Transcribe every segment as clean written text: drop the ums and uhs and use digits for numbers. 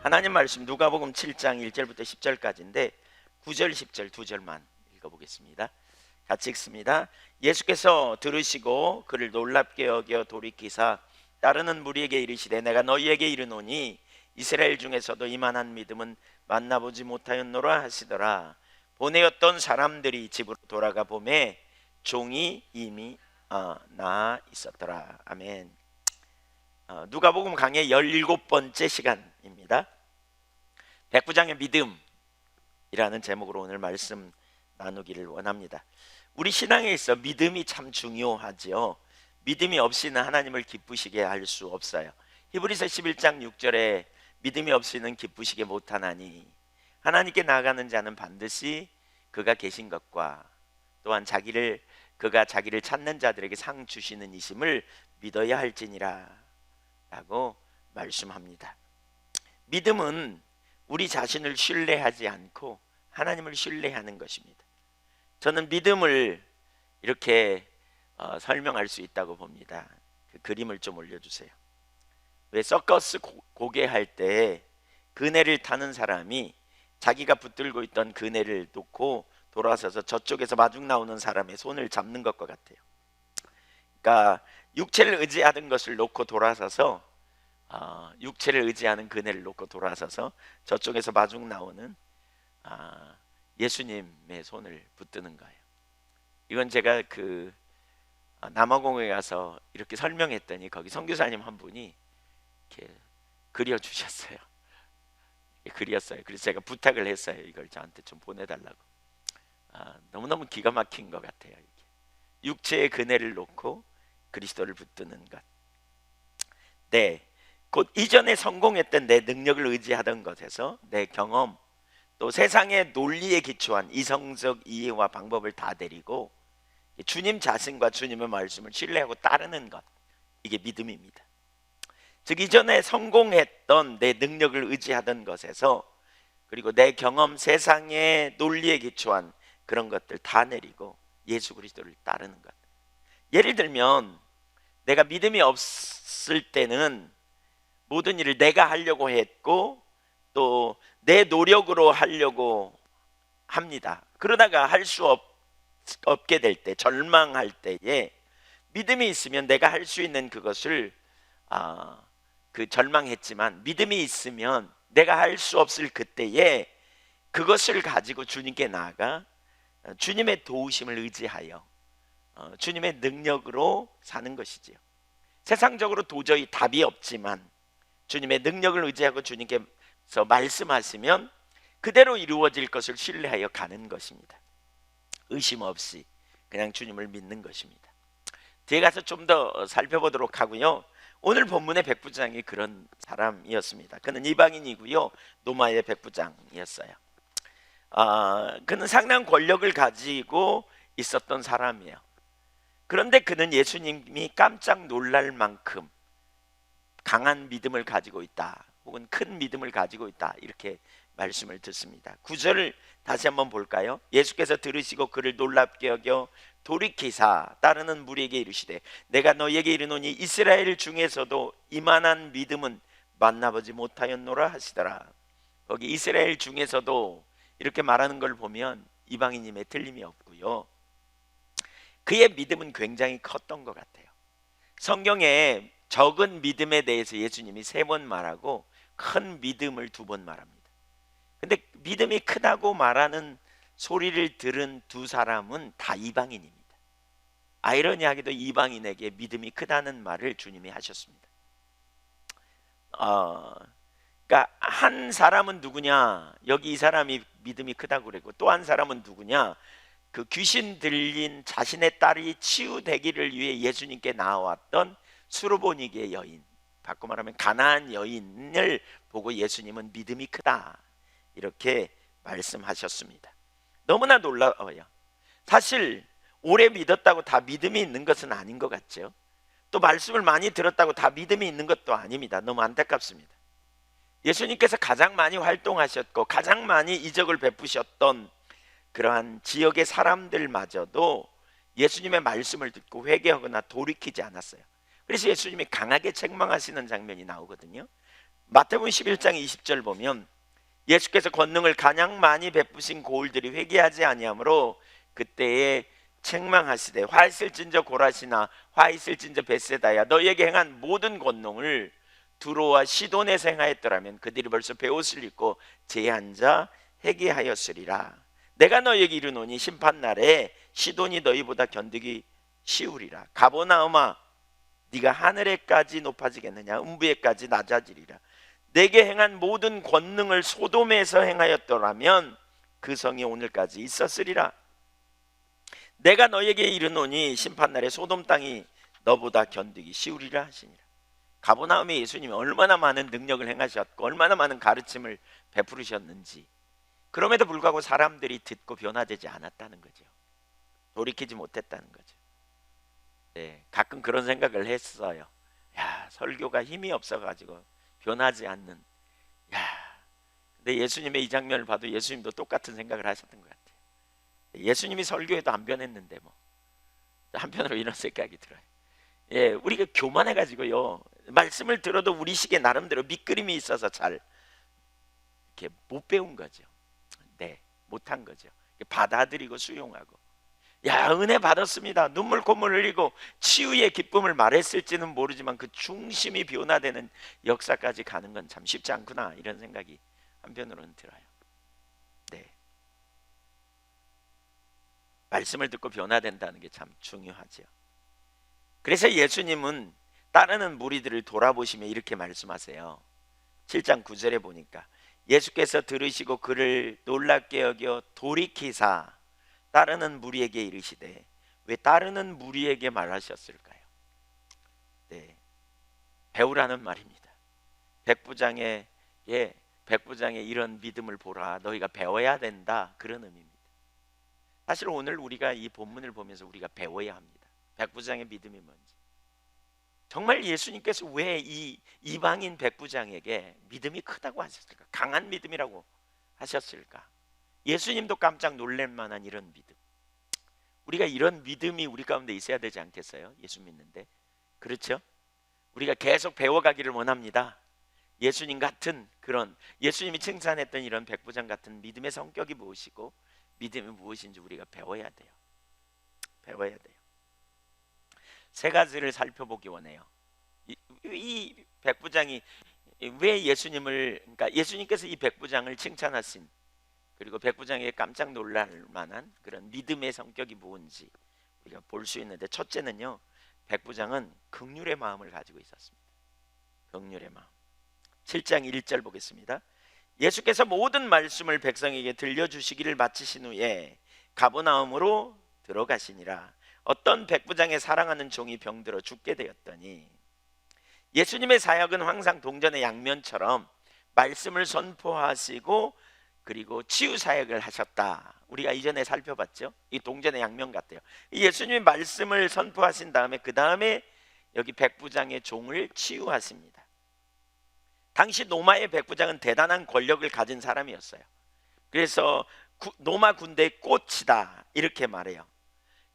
하나님 말씀 누가복음 7장 1절부터 10절까지인데 9절 10절 두 절만 읽어보겠습니다. 같이 읽습니다. 예수께서 들으시고 그를 놀랍게 여겨 돌이키사 따르는 무리에게 이르시되 내가 너희에게 이르노니 이스라엘 중에서도 이만한 믿음은 만나보지 못하였노라 하시더라. 보내었던 사람들이 집으로 돌아가 보매 종이 이미 나아 있었더라. 아멘. 누가복음 강의 17번째 시간입니다. 백부장의 믿음이라는 제목으로 오늘 말씀 나누기를 원합니다. 우리 신앙에 있어 믿음이 참 중요하지요. 믿음이 없이는 하나님을 기쁘시게 할 수 없어요. 히브리서 11장 6절에 믿음이 없이는 기쁘시게 못하나니 하나님께 나아가는 자는 반드시 그가 계신 것과 또한 그가 자기를 찾는 자들에게 상 주시는 이심을 믿어야 할지니라 라고 말씀합니다. 믿음은 우리 자신을 신뢰하지 않고 하나님을 신뢰하는 것입니다. 저는 믿음을 이렇게 설명할 수 있다고 봅니다. 그 그림을 좀 올려주세요. 왜 서커스 고개 할 때 그네를 타는 사람이 자기가 붙들고 있던 그네를 놓고 돌아서서 저쪽에서 마중 나오는 사람의 손을 잡는 것과 같아요. 그러니까 육체를 의지하던 것을 놓고 돌아서서 육체를 의지하는 그네를 놓고 돌아서서 저쪽에서 마중 나오는 예수님의 손을 붙드는 거예요. 이건 제가 남아공에 가서 이렇게 설명했더니 거기 선교사님 한 분이 이렇게 그려주셨어요. 그렸어요. 그래서 제가 부탁을 했어요. 이걸 저한테 좀 보내달라고. 너무너무 기가 막힌 것 같아요. 이게. 육체의 그네를 놓고 그리스도를 붙드는 것. 네, 곧 이전에 성공했던 내 능력을 의지하던 것에서 내 경험 또 세상의 논리에 기초한 이성적 이해와 방법을 다 내리고 주님 자신과 주님의 말씀을 신뢰하고 따르는 것, 이게 믿음입니다. 즉 이전에 성공했던 내 능력을 의지하던 것에서 그리고 내 경험, 세상의 논리에 기초한 그런 것들 다 내리고 예수 그리스도를 따르는 것. 예를 들면 내가 믿음이 없을 때는 모든 일을 내가 하려고 했고 또 내 노력으로 하려고 합니다. 그러다가 할 수 없게 될 때, 절망할 때에 믿음이 있으면 내가 할 수 있는 그것을 절망했지만 믿음이 있으면 내가 할 수 없을 그때에 그것을 가지고 주님께 나아가 주님의 도우심을 의지하여 주님의 능력으로 사는 것이지요. 세상적으로 도저히 답이 없지만 주님의 능력을 의지하고 주님께서 말씀하시면 그대로 이루어질 것을 신뢰하여 가는 것입니다. 의심 없이 그냥 주님을 믿는 것입니다. 뒤에 가서 좀 더 살펴보도록 하고요. 오늘 본문의 백부장이 그런 사람이었습니다. 그는 이방인이고요. 로마의 백부장이었어요. 그는 상당한 권력을 가지고 있었던 사람이에요. 그런데 그는 예수님이 깜짝 놀랄 만큼 강한 믿음을 가지고 있다, 혹은 큰 믿음을 가지고 있다, 이렇게 말씀을 듣습니다. 9절을 다시 한번 볼까요? 예수께서 들으시고 그를 놀랍게 여겨 돌이키사 따르는 무리에게 이르시되 내가 너희에게 이르노니 이스라엘 중에서도 이만한 믿음은 만나보지 못하였노라 하시더라. 거기 이스라엘 중에서도 이렇게 말하는 걸 보면 이방인임에 틀림이 없고요. 그의 믿음은 굉장히 컸던 것 같아요. 성경에 적은 믿음에 대해서 예수님이 3번 말하고 큰 믿음을 2번 말합니다. 근데 믿음이 크다고 말하는 소리를 들은 두 사람은 다 이방인입니다. 아이러니하게도 이방인에게 믿음이 크다는 말을 주님이 하셨습니다. 그러니까 한 사람은 누구냐? 여기 이 사람이 믿음이 크다고 그랬고, 또 한 사람은 누구냐? 그 귀신 들린 자신의 딸이 치유되기를 위해 예수님께 나왔던 수르보니게 여인, 바꿔 말하면 가나안 여인을 보고 예수님은 믿음이 크다, 이렇게 말씀하셨습니다. 너무나 놀라워요. 사실 오래 믿었다고 다 믿음이 있는 것은 아닌 것 같죠. 또 말씀을 많이 들었다고 다 믿음이 있는 것도 아닙니다. 너무 안타깝습니다. 예수님께서 가장 많이 활동하셨고 가장 많이 이적을 베푸셨던 그러한 지역의 사람들마저도 예수님의 말씀을 듣고 회개하거나 돌이키지 않았어요. 그래서 예수님이 강하게 책망하시는 장면이 나오거든요. 마태복음 11장 20절 보면 예수께서 권능을 가장 많이 베푸신 고을들이 회개하지 아니하므로 그때에 책망하시되 화 있을진저 고라시나 화 있을진저 벳세다야 너희에게 행한 모든 권능을 두로와 시돈에서 행하였더라면 그들이 벌써 베옷을 입고 제한자 회개하였으리라. 내가 너희에게 이르노니 심판날에 시돈이 너희보다 견디기 쉬우리라. 가버나움아 네가 하늘에까지 높아지겠느냐 음부에까지 낮아지리라. 내게 행한 모든 권능을 소돔에서 행하였더라면 그 성이 오늘까지 있었으리라. 내가 너에게 이르노니 심판날에 소돔 땅이 너보다 견디기 쉬우리라 하시니라. 가버나움에 예수님이 얼마나 많은 능력을 행하셨고 얼마나 많은 가르침을 베푸르셨는지, 그럼에도 불구하고 사람들이 듣고 변화되지 않았다는 거죠. 돌이키지 못했다는 거죠. 네, 가끔 그런 생각을 했어요. 야, 설교가 힘이 없어가지고 변하지 않는. 야, 근데 예수님의 이 장면을 봐도 예수님도 똑같은 생각을 하셨던 것 같아요. 예수님이 설교에도 안 변했는데 뭐 한편으로 이런 생각이 들어요. 예, 우리가 교만해가지고요 말씀을 들어도 우리식의 나름대로 밑그림이 있어서 잘 이렇게 못 배운 거죠. 네, 못한 거죠. 받아들이고 수용하고, 야, 은혜 받았습니다, 눈물 콧물 흘리고 치유의 기쁨을 말했을지는 모르지만 그 중심이 변화되는 역사까지 가는 건 참 쉽지 않구나, 이런 생각이 한편으로는 들어요. 네, 말씀을 듣고 변화된다는 게 참 중요하죠. 그래서 예수님은 따르는 무리들을 돌아보시며 이렇게 말씀하세요. 7장 9절에 보니까 예수께서 들으시고 그를 놀랍게 여겨 돌이키사 따르는 무리에게 이르시되, 왜 따르는 무리에게 말하셨을까요? 네, 배우라는 말입니다. 백부장의 이런 믿음을 보라, 너희가 배워야 된다, 그런 의미입니다. 사실 오늘 우리가 이 본문을 보면서 우리가 배워야 합니다. 백부장의 믿음이 뭔지. 정말 예수님께서 왜 이 이방인 백부장에게 믿음이 크다고 하셨을까? 강한 믿음이라고 하셨을까? 예수님도 깜짝 놀랄 만한 이런 믿음. 우리가 이런 믿음이 우리 가운데 있어야 되지 않겠어요? 예수 믿는데. 그렇죠? 우리가 계속 배워가기를 원합니다. 예수님 같은 그런, 예수님이 칭찬했던 이런 백부장 같은 믿음의 성격이 무엇이고 믿음이 무엇인지 우리가 배워야 돼요. 배워야 돼요. 세 가지를 살펴보기 원해요. 이 백부장이 왜 예수님을, 그러니까 예수님께서 이 백부장을 칭찬하신, 그리고 백부장에게 깜짝 놀랄 만한 그런 믿음의 성격이 뭔지 우리가 볼 수 있는데, 첫째는요, 백부장은 긍휼의 마음을 가지고 있었습니다. 긍휼의 마음. 7장 1절 보겠습니다. 예수께서 모든 말씀을 백성에게 들려주시기를 마치신 후에 가버나움으로 들어가시니라. 어떤 백부장의 사랑하는 종이 병들어 죽게 되었더니, 예수님의 사역은 항상 동전의 양면처럼 말씀을 선포하시고 그리고 치유 사역을 하셨다. 우리가 이전에 살펴봤죠. 이 동전의 양면 같아요. 예수님이 말씀을 선포하신 다음에 그 다음에 여기 백부장의 종을 치유하십니다. 당시 로마의 백부장은 대단한 권력을 가진 사람이었어요. 그래서 로마 군대의 꽃이다, 이렇게 말해요.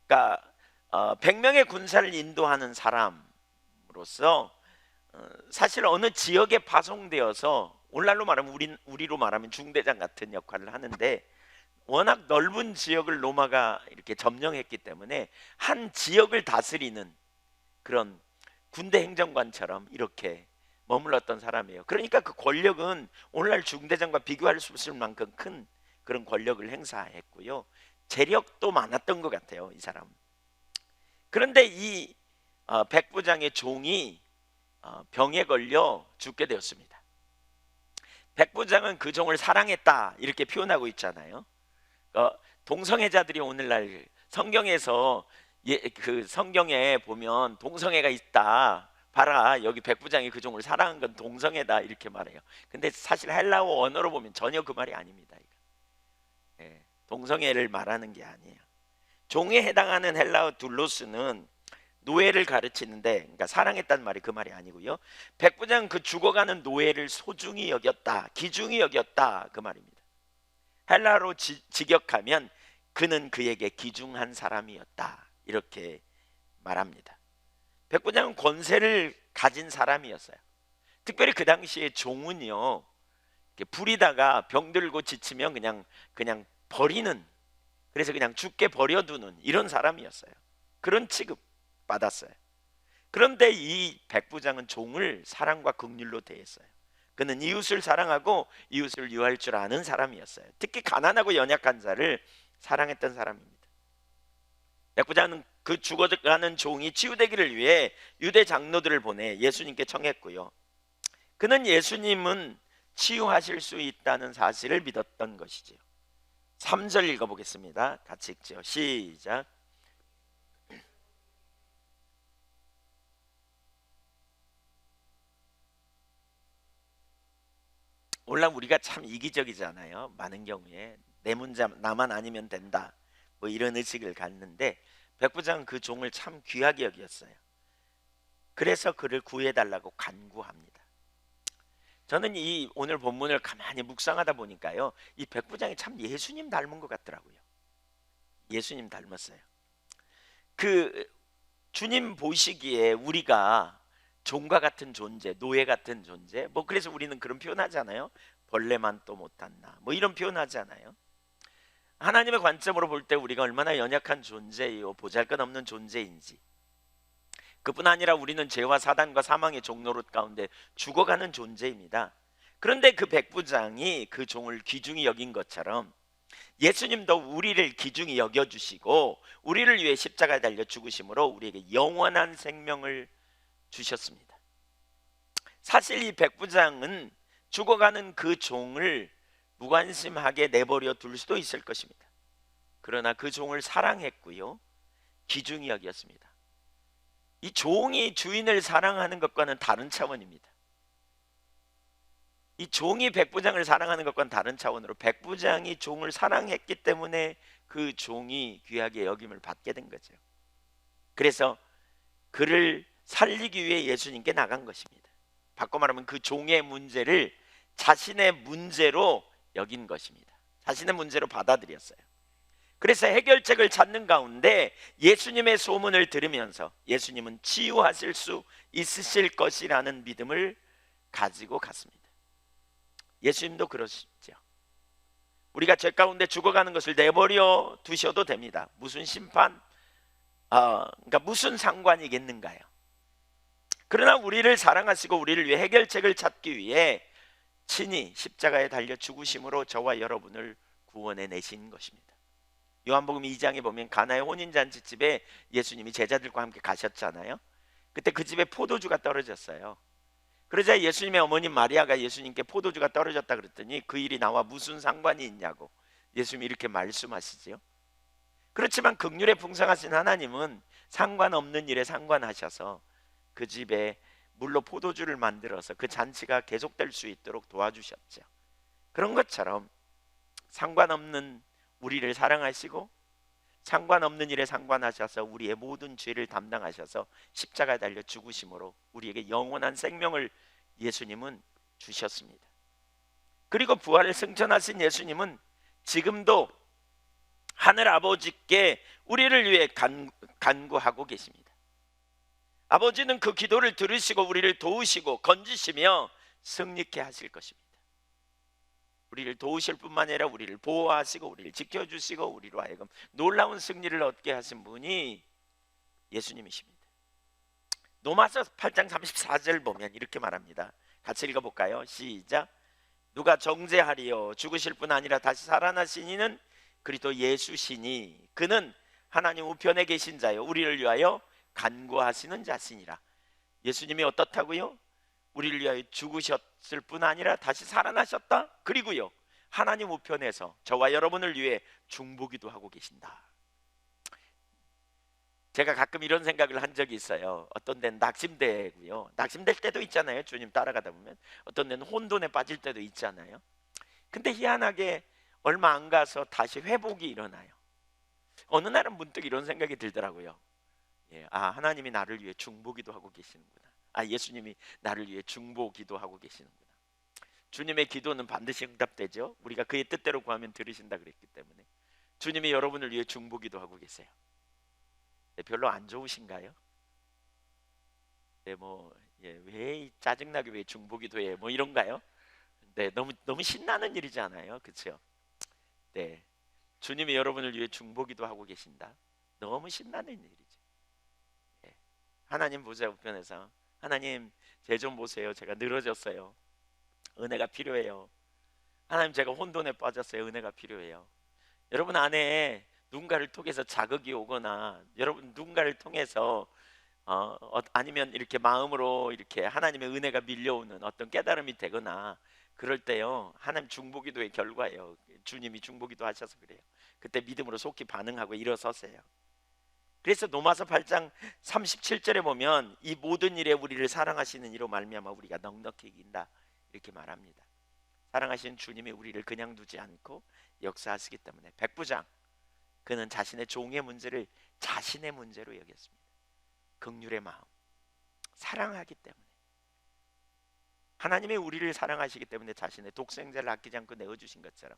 그러니까 100명의 군사를 인도하는 사람으로서 사실 어느 지역에 파송되어서, 오늘날로 말하면 우리로 말하면 중대장 같은 역할을 하는데, 워낙 넓은 지역을 로마가 이렇게 점령했기 때문에 한 지역을 다스리는 그런 군대 행정관처럼 이렇게 머물렀던 사람이에요. 그러니까 그 권력은 오늘날 중대장과 비교할 수 없을 만큼 큰 그런 권력을 행사했고요, 재력도 많았던 것 같아요, 이 사람. 그런데 이 백부장의 종이 병에 걸려 죽게 되었습니다. 백부장은 그 종을 사랑했다, 이렇게 표현하고 있잖아요. 동성애자들이 오늘날 성경에서 그 성경에 보면 동성애가 있다, 봐라, 여기 백부장이 그 종을 사랑한 건 동성애다, 이렇게 말해요. 근데 사실 헬라어 언어로 보면 전혀 그 말이 아닙니다. 동성애를 말하는 게 아니에요. 종에 해당하는 헬라어 둘로스는 노예를 가르치는데, 그러니까 사랑했다는 말이 그 말이 아니고요, 백부장은 그 죽어가는 노예를 소중히 여겼다, 귀중히 여겼다, 그 말입니다. 헬라어로 직역하면 그는 그에게 귀중한 사람이었다, 이렇게 말합니다. 백부장은 권세를 가진 사람이었어요. 특별히 그 당시에 종은요, 이렇게 부리다가 병들고 지치면 그냥 버리는, 그래서 그냥 죽게 버려두는 이런 사람이었어요. 그런 취급 받았어요. 그런데 이 백부장은 종을 사랑과 긍휼로 대했어요. 그는 이웃을 사랑하고 이웃을 유할 줄 아는 사람이었어요. 특히 가난하고 연약한 자를 사랑했던 사람입니다. 백부장은 그 죽어가는 종이 치유되기를 위해 유대 장로들을 보내 예수님께 청했고요. 그는 예수님은 치유하실 수 있다는 사실을 믿었던 것이지요. 3절 읽어보겠습니다. 같이 읽죠. 시작. 물론 우리가 참 이기적이잖아요. 많은 경우에 내 문제 나만 아니면 된다, 뭐 이런 의식을 갖는데 백부장은 그 종을 참 귀하게 여겼어요. 그래서 그를 구해달라고 간구합니다. 저는 이 오늘 본문을 가만히 묵상하다 보니까요, 이 백부장이 참 예수님 닮은 것 같더라고요. 예수님 닮았어요. 그 주님 보시기에 우리가 종과 같은 존재, 노예 같은 존재, 뭐 그래서 우리는 그런 표현하잖아요. 벌레만 또 못한다, 뭐 이런 표현하잖아요. 하나님의 관점으로 볼 때 우리가 얼마나 연약한 존재요, 보잘것없는 존재인지. 그뿐 아니라 우리는 죄와 사단과 사망의 종노릇 가운데 죽어가는 존재입니다. 그런데 그 백부장이 그 종을 귀중히 여긴 것처럼 예수님도 우리를 귀중히 여겨주시고 우리를 위해 십자가에 달려 죽으심으로 우리에게 영원한 생명을 주셨습니다. 사실 이 백부장은 죽어가는 그 종을 무관심하게 내버려 둘 수도 있을 것입니다. 그러나 그 종을 사랑했고요, 귀중히 여겼습니다. 이 종이 주인을 사랑하는 것과는 다른 차원입니다. 이 종이 백부장을 사랑하는 것과는 다른 차원으로 백부장이 종을 사랑했기 때문에 그 종이 귀하게 여김을 받게 된 거죠. 그래서 그를 살리기 위해 예수님께 나간 것입니다. 바꿔 말하면 그 종의 문제를 자신의 문제로 여긴 것입니다. 자신의 문제로 받아들였어요. 그래서 해결책을 찾는 가운데 예수님의 소문을 들으면서 예수님은 치유하실 수 있으실 것이라는 믿음을 가지고 갔습니다. 예수님도 그러시죠. 우리가 죄 가운데 죽어가는 것을 내버려 두셔도 됩니다. 무슨 심판, 그러니까 무슨 상관이겠는가요? 그러나 우리를 사랑하시고 우리를 위해 해결책을 찾기 위해 친히 십자가에 달려 죽으심으로 저와 여러분을 구원해 내신 것입니다. 요한복음 2장에 보면 가나의 혼인잔치집에 예수님이 제자들과 함께 가셨잖아요. 그때 그 집에 포도주가 떨어졌어요. 그러자 예수님의 어머님 마리아가 예수님께 포도주가 떨어졌다 그랬더니 그 일이 나와 무슨 상관이 있냐고 예수님이 이렇게 말씀하시지요. 그렇지만 긍휼에 풍성하신 하나님은 상관없는 일에 상관하셔서 그 집에 물로 포도주를 만들어서 그 잔치가 계속될 수 있도록 도와주셨죠. 그런 것처럼 상관없는 우리를 사랑하시고 상관없는 일에 상관하셔서 우리의 모든 죄를 담당하셔서 십자가에 달려 죽으심으로 우리에게 영원한 생명을 예수님은 주셨습니다. 그리고 부활을 승천하신 예수님은 지금도 하늘 아버지께 우리를 위해 간구하고 계십니다. 아버지는 그 기도를 들으시고 우리를 도우시고 건지시며 승리케 하실 것입니다. 우리를 도우실 뿐만 아니라 우리를 보호하시고 우리를 지켜주시고 우리로 하여금 놀라운 승리를 얻게 하신 분이 예수님이십니다. 로마서 8장 34절 보면 이렇게 말합니다. 같이 읽어볼까요? 시작. 누가 정죄하리요 죽으실 뿐 아니라 다시 살아나신 이는 그리스도 예수시니 그는 하나님 우편에 계신 자요 우리를 위하여 간구하시는 자시니라. 예수님이 어떻다고요? 우리를 위하여 죽으셨을 뿐 아니라 다시 살아나셨다. 그리고요 하나님 우편에서 저와 여러분을 위해 중보기도 하고 계신다. 제가 가끔 이런 생각을 한 적이 있어요. 어떤 데는 낙심되고요, 낙심될 때도 있잖아요. 주님 따라가다 보면 어떤 데는 혼돈에 빠질 때도 있잖아요. 근데 희한하게 얼마 안 가서 다시 회복이 일어나요. 어느 날은 문득 이런 생각이 들더라고요. 하나님이 나를 위해 중보기도 하고 계시는구나. 예수님이 나를 위해 중보기도 하고 계시는구나. 주님의 기도는 반드시 응답되죠. 우리가 그의 뜻대로 구하면 들으신다 그랬기 때문에 주님이 여러분을 위해 중보기도 하고 계세요. 별로 안 좋으신가요? 예, 왜 짜증나게 왜 중보기도해? 뭐 이런가요? 네, 너무 신나는 일이잖아요, 그렇죠? 네, 주님이 여러분을 위해 중보기도 하고 계신다. 너무 신나는 일이죠. 예. 하나님 보좌 우편에서 하나님 제 좀 보세요. 제가 늘어졌어요. 은혜가 필요해요. 하나님 제가 혼돈에 빠졌어요. 은혜가 필요해요. 여러분 안에 누군가를 통해서 자극이 오거나 여러분 누군가를 통해서 아니면 이렇게 마음으로 이렇게 하나님의 은혜가 밀려오는 어떤 깨달음이 되거나 그럴 때요 하나님 중보기도의 결과예요. 주님이 중보기도 하셔서 그래요. 그때 믿음으로 속히 반응하고 일어서세요. 그래서 로마서 8장 37절에 보면 이 모든 일에 우리를 사랑하시는 이로 말미암아 우리가 넉넉히 이긴다 이렇게 말합니다. 사랑하시는 주님이 우리를 그냥 두지 않고 역사하시기 때문에 백부장 그는 자신의 종의 문제를 자신의 문제로 여겼습니다. 긍휼의 마음, 사랑하기 때문에 하나님이 우리를 사랑하시기 때문에 자신의 독생자를 아끼지 않고 내어주신 것처럼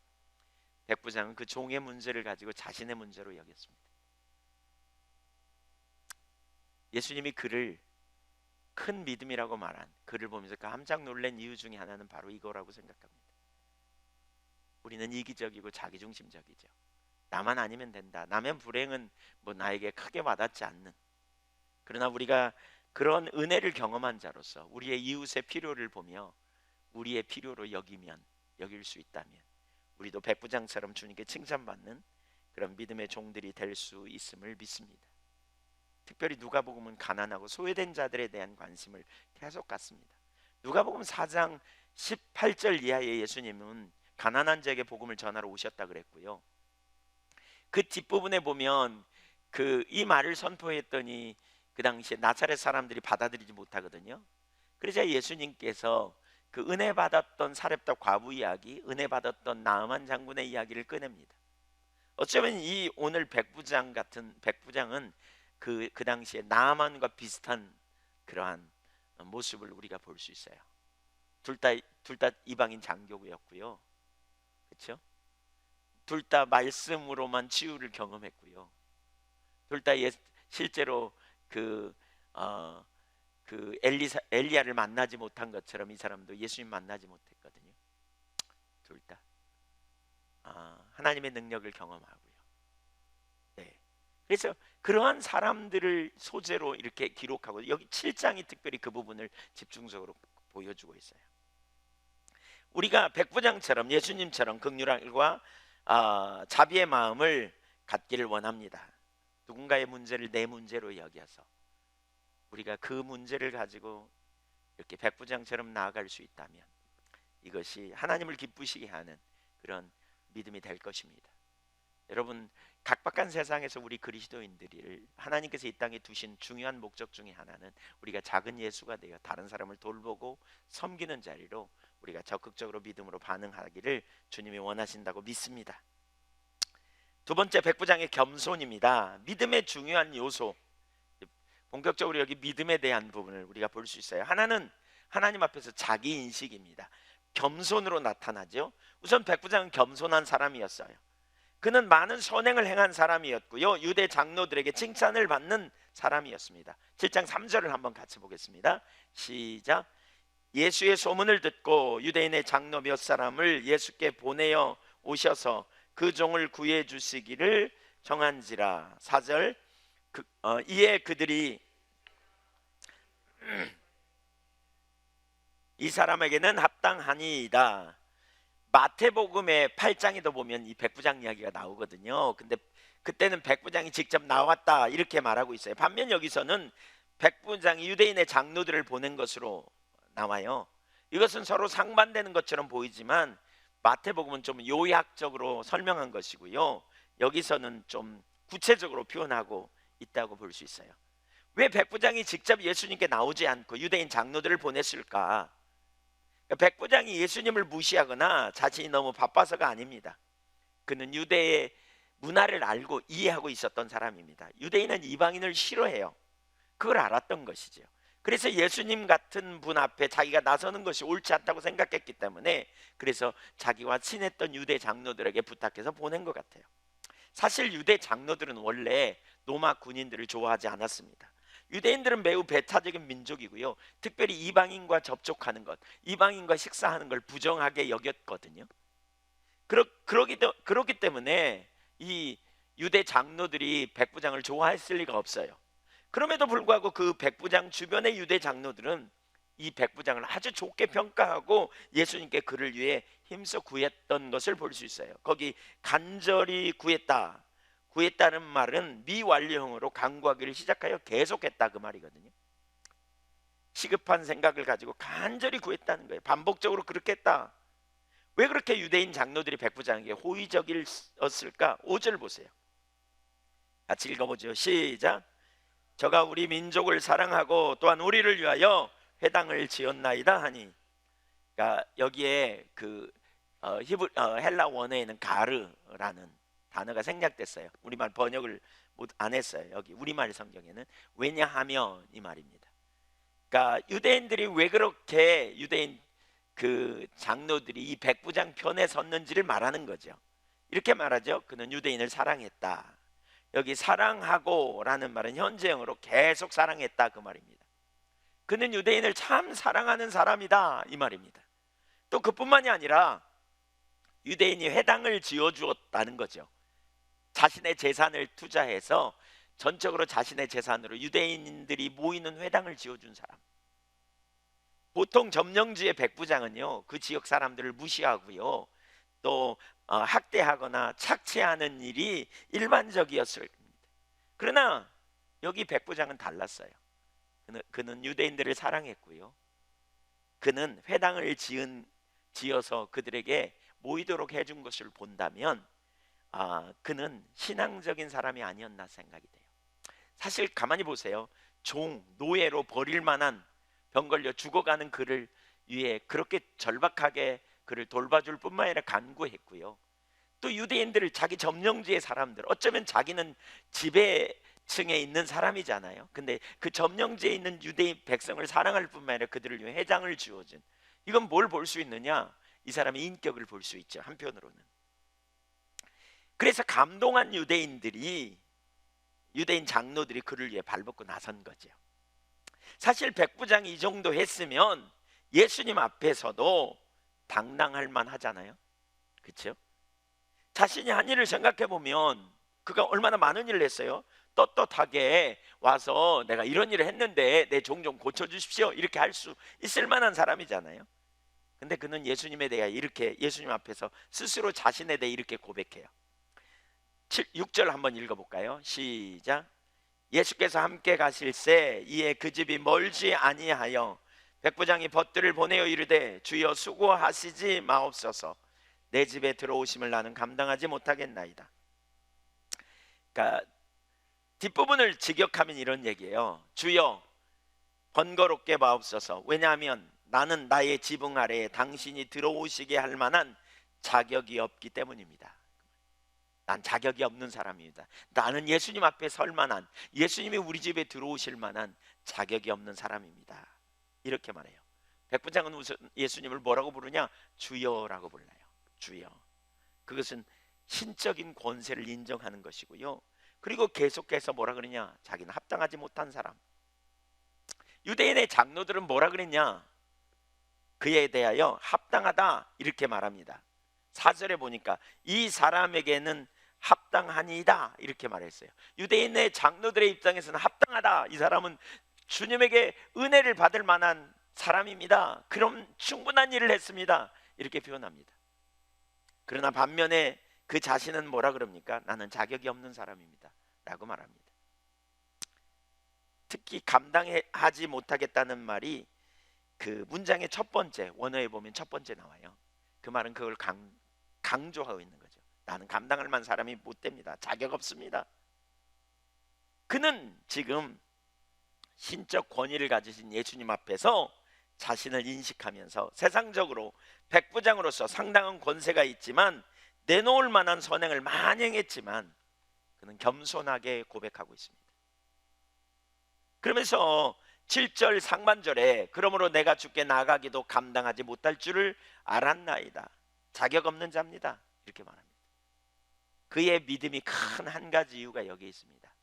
백부장은 그 종의 문제를 가지고 자신의 문제로 여겼습니다. 예수님이 그를 큰 믿음이라고 말한 그를 보면서 깜짝 놀란 이유 중에 하나는 바로 이거라고 생각합니다. 우리는 이기적이고 자기중심적이죠. 나만 아니면 된다. 남의 불행은 뭐 나에게 크게 와닿지 않는. 그러나 우리가 그런 은혜를 경험한 자로서 우리의 이웃의 필요를 보며 우리의 필요로 여길 수 있다면 우리도 백부장처럼 주님께 칭찬받는 그런 믿음의 종들이 될 수 있음을 믿습니다. 특별히 누가복음은 가난하고 소외된 자들에 대한 관심을 계속 갖습니다. 누가복음 4장 18절 이하의 예수님은 가난한 자에게 복음을 전하러 오셨다 그랬고요. 그 뒷부분에 보면 이 말을 선포했더니 그 당시에 나사렛 사람들이 받아들이지 못하거든요. 그래서 예수님께서 그 은혜 받았던 사렙다 과부 이야기, 은혜 받았던 나아만 장군의 이야기를 꺼냅니다. 어쩌면 이 오늘 백부장은 그 당시에 나아만과 비슷한 그러한 모습을 우리가 볼 수 있어요. 둘 다 이방인 장교였고요, 그렇죠? 둘 다 말씀으로만 치유를 경험했고요. 둘 다 실제로 그 엘리야를 만나지 못한 것처럼 이 사람도 예수님 만나지 못했거든요. 둘 다 하나님의 능력을 경험하고요. 네. 그래서 그러한 사람들을 소재로 이렇게 기록하고 여기 7장이 특별히 그 부분을 집중적으로 보여주고 있어요. 우리가 백부장처럼 예수님처럼 긍휼과 자비의 마음을 갖기를 원합니다. 누군가의 문제를 내 문제로 여겨서 우리가 그 문제를 가지고 이렇게 백부장처럼 나아갈 수 있다면 이것이 하나님을 기쁘시게 하는 그런 믿음이 될 것입니다. 여러분 각박한 세상에서 우리 그리스도인들을 하나님께서 이 땅에 두신 중요한 목적 중에 하나는 우리가 작은 예수가 되어 다른 사람을 돌보고 섬기는 자리로 우리가 적극적으로 믿음으로 반응하기를 주님이 원하신다고 믿습니다. 두 번째 백부장의 겸손입니다. 믿음의 중요한 요소, 본격적으로 여기 믿음에 대한 부분을 우리가 볼 수 있어요. 하나는 하나님 앞에서 자기 인식입니다. 겸손으로 나타나죠. 우선 백부장은 겸손한 사람이었어요. 그는 많은 선행을 행한 사람이었고요, 유대 장로들에게 칭찬을 받는 사람이었습니다. 7장 3절을 한번 같이 보겠습니다. 시작. 예수의 소문을 듣고 유대인의 장로 몇 사람을 예수께 보내어 오셔서 그 종을 구해 주시기를 정한지라. 4절. 이에 그들이 이 사람에게는 합당하니이다. 마태복음의 8장에도 보면 이 백부장 이야기가 나오거든요. 근데 그때는 백부장이 직접 나왔다 이렇게 말하고 있어요. 반면 여기서는 백부장이 유대인의 장로들을 보낸 것으로 나와요. 이것은 서로 상반되는 것처럼 보이지만 마태복음은 좀 요약적으로 설명한 것이고요, 여기서는 좀 구체적으로 표현하고 있다고 볼 수 있어요. 왜 백부장이 직접 예수님께 나오지 않고 유대인 장로들을 보냈을까? 백부장이 예수님을 무시하거나 자신이 너무 바빠서가 아닙니다. 그는 유대의 문화를 알고 이해하고 있었던 사람입니다. 유대인은 이방인을 싫어해요. 그걸 알았던 것이죠. 그래서 예수님 같은 분 앞에 자기가 나서는 것이 옳지 않다고 생각했기 때문에 그래서 자기와 친했던 유대 장로들에게 부탁해서 보낸 것 같아요. 사실 유대 장로들은 원래 로마 군인들을 좋아하지 않았습니다. 유대인들은 매우 배타적인 민족이고요. 특별히 이방인과 접촉하는 것, 이방인과 식사하는 걸 부정하게 여겼거든요. 그렇기 때문에 이 유대 장로들이 백부장을 좋아했을 리가 없어요. 그럼에도 불구하고 그 백부장 주변의 유대 장로들은 이 백부장을 아주 좋게 평가하고 예수님께 그를 위해 힘써 구했던 것을 볼 수 있어요. 거기 간절히 구했다는 말은 미완료형으로 간구하기를 시작하여 계속했다 그 말이거든요. 시급한 생각을 가지고 간절히 구했다는 거예요. 반복적으로 그렇게 했다. 왜 그렇게 유대인 장로들이 백부장에게 호의적이었을까? 5절 보세요. 같이 읽어보죠. 시작. 저가 우리 민족을 사랑하고 또한 우리를 위하여 회당을 지었나이다 하니, 그러니까 여기에 그 헬라 원어에는 가르라는 단어가 생략됐어요. 우리말 번역을 안 했어요. 여기 우리말 성경에는 왜냐하면 이 말입니다. 그러니까 유대인들이 왜 그렇게 유대인 그 장로들이 이 백부장 편에 섰는지를 말하는 거죠. 이렇게 말하죠. 그는 유대인을 사랑했다. 여기 사랑하고 라는 말은 현재형으로 계속 사랑했다 그 말입니다. 그는 유대인을 참 사랑하는 사람이다 이 말입니다. 또 그뿐만이 아니라 유대인이 회당을 지어주었다는 거죠. 자신의 재산을 투자해서 전적으로 자신의 재산으로 유대인들이 모이는 회당을 지어준 사람. 보통 점령지의 백부장은요 그 지역 사람들을 무시하고요 또 학대하거나 착취하는 일이 일반적이었을 겁니다. 그러나 여기 백부장은 달랐어요. 그는 유대인들을 사랑했고요. 그는 회당을 지어서 그들에게 모이도록 해준 것을 본다면 그는 신앙적인 사람이 아니었나 생각이 돼요. 사실 가만히 보세요. 노예로 버릴 만한 병 걸려 죽어가는 그를 위해 그렇게 절박하게 그를 돌봐줄 뿐만 아니라 간구했고요. 또 유대인들을 자기 점령지의 사람들, 어쩌면 자기는 지배층에 있는 사람이잖아요. 근데 그 점령지에 있는 유대인 백성을 사랑할 뿐만 아니라 그들을 위해 회장을 지어준, 이건 뭘 볼 수 있느냐? 이 사람의 인격을 볼 수 있죠. 한편으로는. 그래서 감동한 유대인 장로들이 그를 위해 발벗고 나선 거죠. 사실 백부장이 이 정도 했으면 예수님 앞에서도 당당할 만하잖아요. 그렇죠? 자신이 한 일을 생각해 보면 그가 얼마나 많은 일을 했어요. 떳떳하게 와서 내가 이런 일을 했는데 내 종 좀 고쳐주십시오 이렇게 할 수 있을 만한 사람이잖아요. 근데 그는 예수님에 대해 이렇게 예수님 앞에서 스스로 자신에 대해 이렇게 고백해요. 6절 한번 읽어볼까요? 시작. 예수께서 함께 가실새 이에 그 집이 멀지 아니하여 백부장이 벗들을 보내어 이르되 주여 수고하시지 마옵소서 내 집에 들어오심을 나는 감당하지 못하겠나이다. 그러니까 뒷부분을 직역하면 이런 얘기예요. 주여 번거롭게 마옵소서. 왜냐하면 나는 나의 지붕 아래에 당신이 들어오시게 할 만한 자격이 없기 때문입니다. 난 자격이 없는 사람입니다. 나는 예수님 앞에 설 만한, 예수님이 우리 집에 들어오실 만한 자격이 없는 사람입니다. 이렇게 말해요. 백부장은 예수님을 뭐라고 부르냐? 주여라고 불러요. 주여. 그것은 신적인 권세를 인정하는 것이고요. 그리고 계속해서 뭐라 그러냐? 자기는 합당하지 못한 사람. 유대인의 장로들은 뭐라 그랬냐? 그에 대하여 합당하다 이렇게 말합니다. 4절에 보니까 이 사람에게는 합당하니이다 이렇게 말했어요. 유대인의 장로들의 입장에서는 합당하다, 이 사람은 주님에게 은혜를 받을 만한 사람입니다. 그럼 충분한 일을 했습니다 이렇게 표현합니다. 그러나 반면에 그 자신은 뭐라 그럽니까? 나는 자격이 없는 사람입니다 라고 말합니다. 특히 감당하지 못하겠다는 말이 그 문장의 첫 번째, 원어에 보면 첫 번째 나와요. 그 말은 그걸 강조하고 있는 거죠. 나는 감당할 만한 사람이 못 됩니다. 자격 없습니다. 그는 지금 신적 권위를 가지신 예수님 앞에서 자신을 인식하면서 세상적으로 백부장으로서 상당한 권세가 있지만 내놓을 만한 선행을 많이 행했지만 그는 겸손하게 고백하고 있습니다. 그러면서 7절 상반절에 그러므로 내가 주께 나가기도 감당하지 못할 줄을 알았나이다. 자격 없는 자입니다 이렇게 말합니다. 그의 믿음이 큰 한 가지 이유가 여기 있습니다.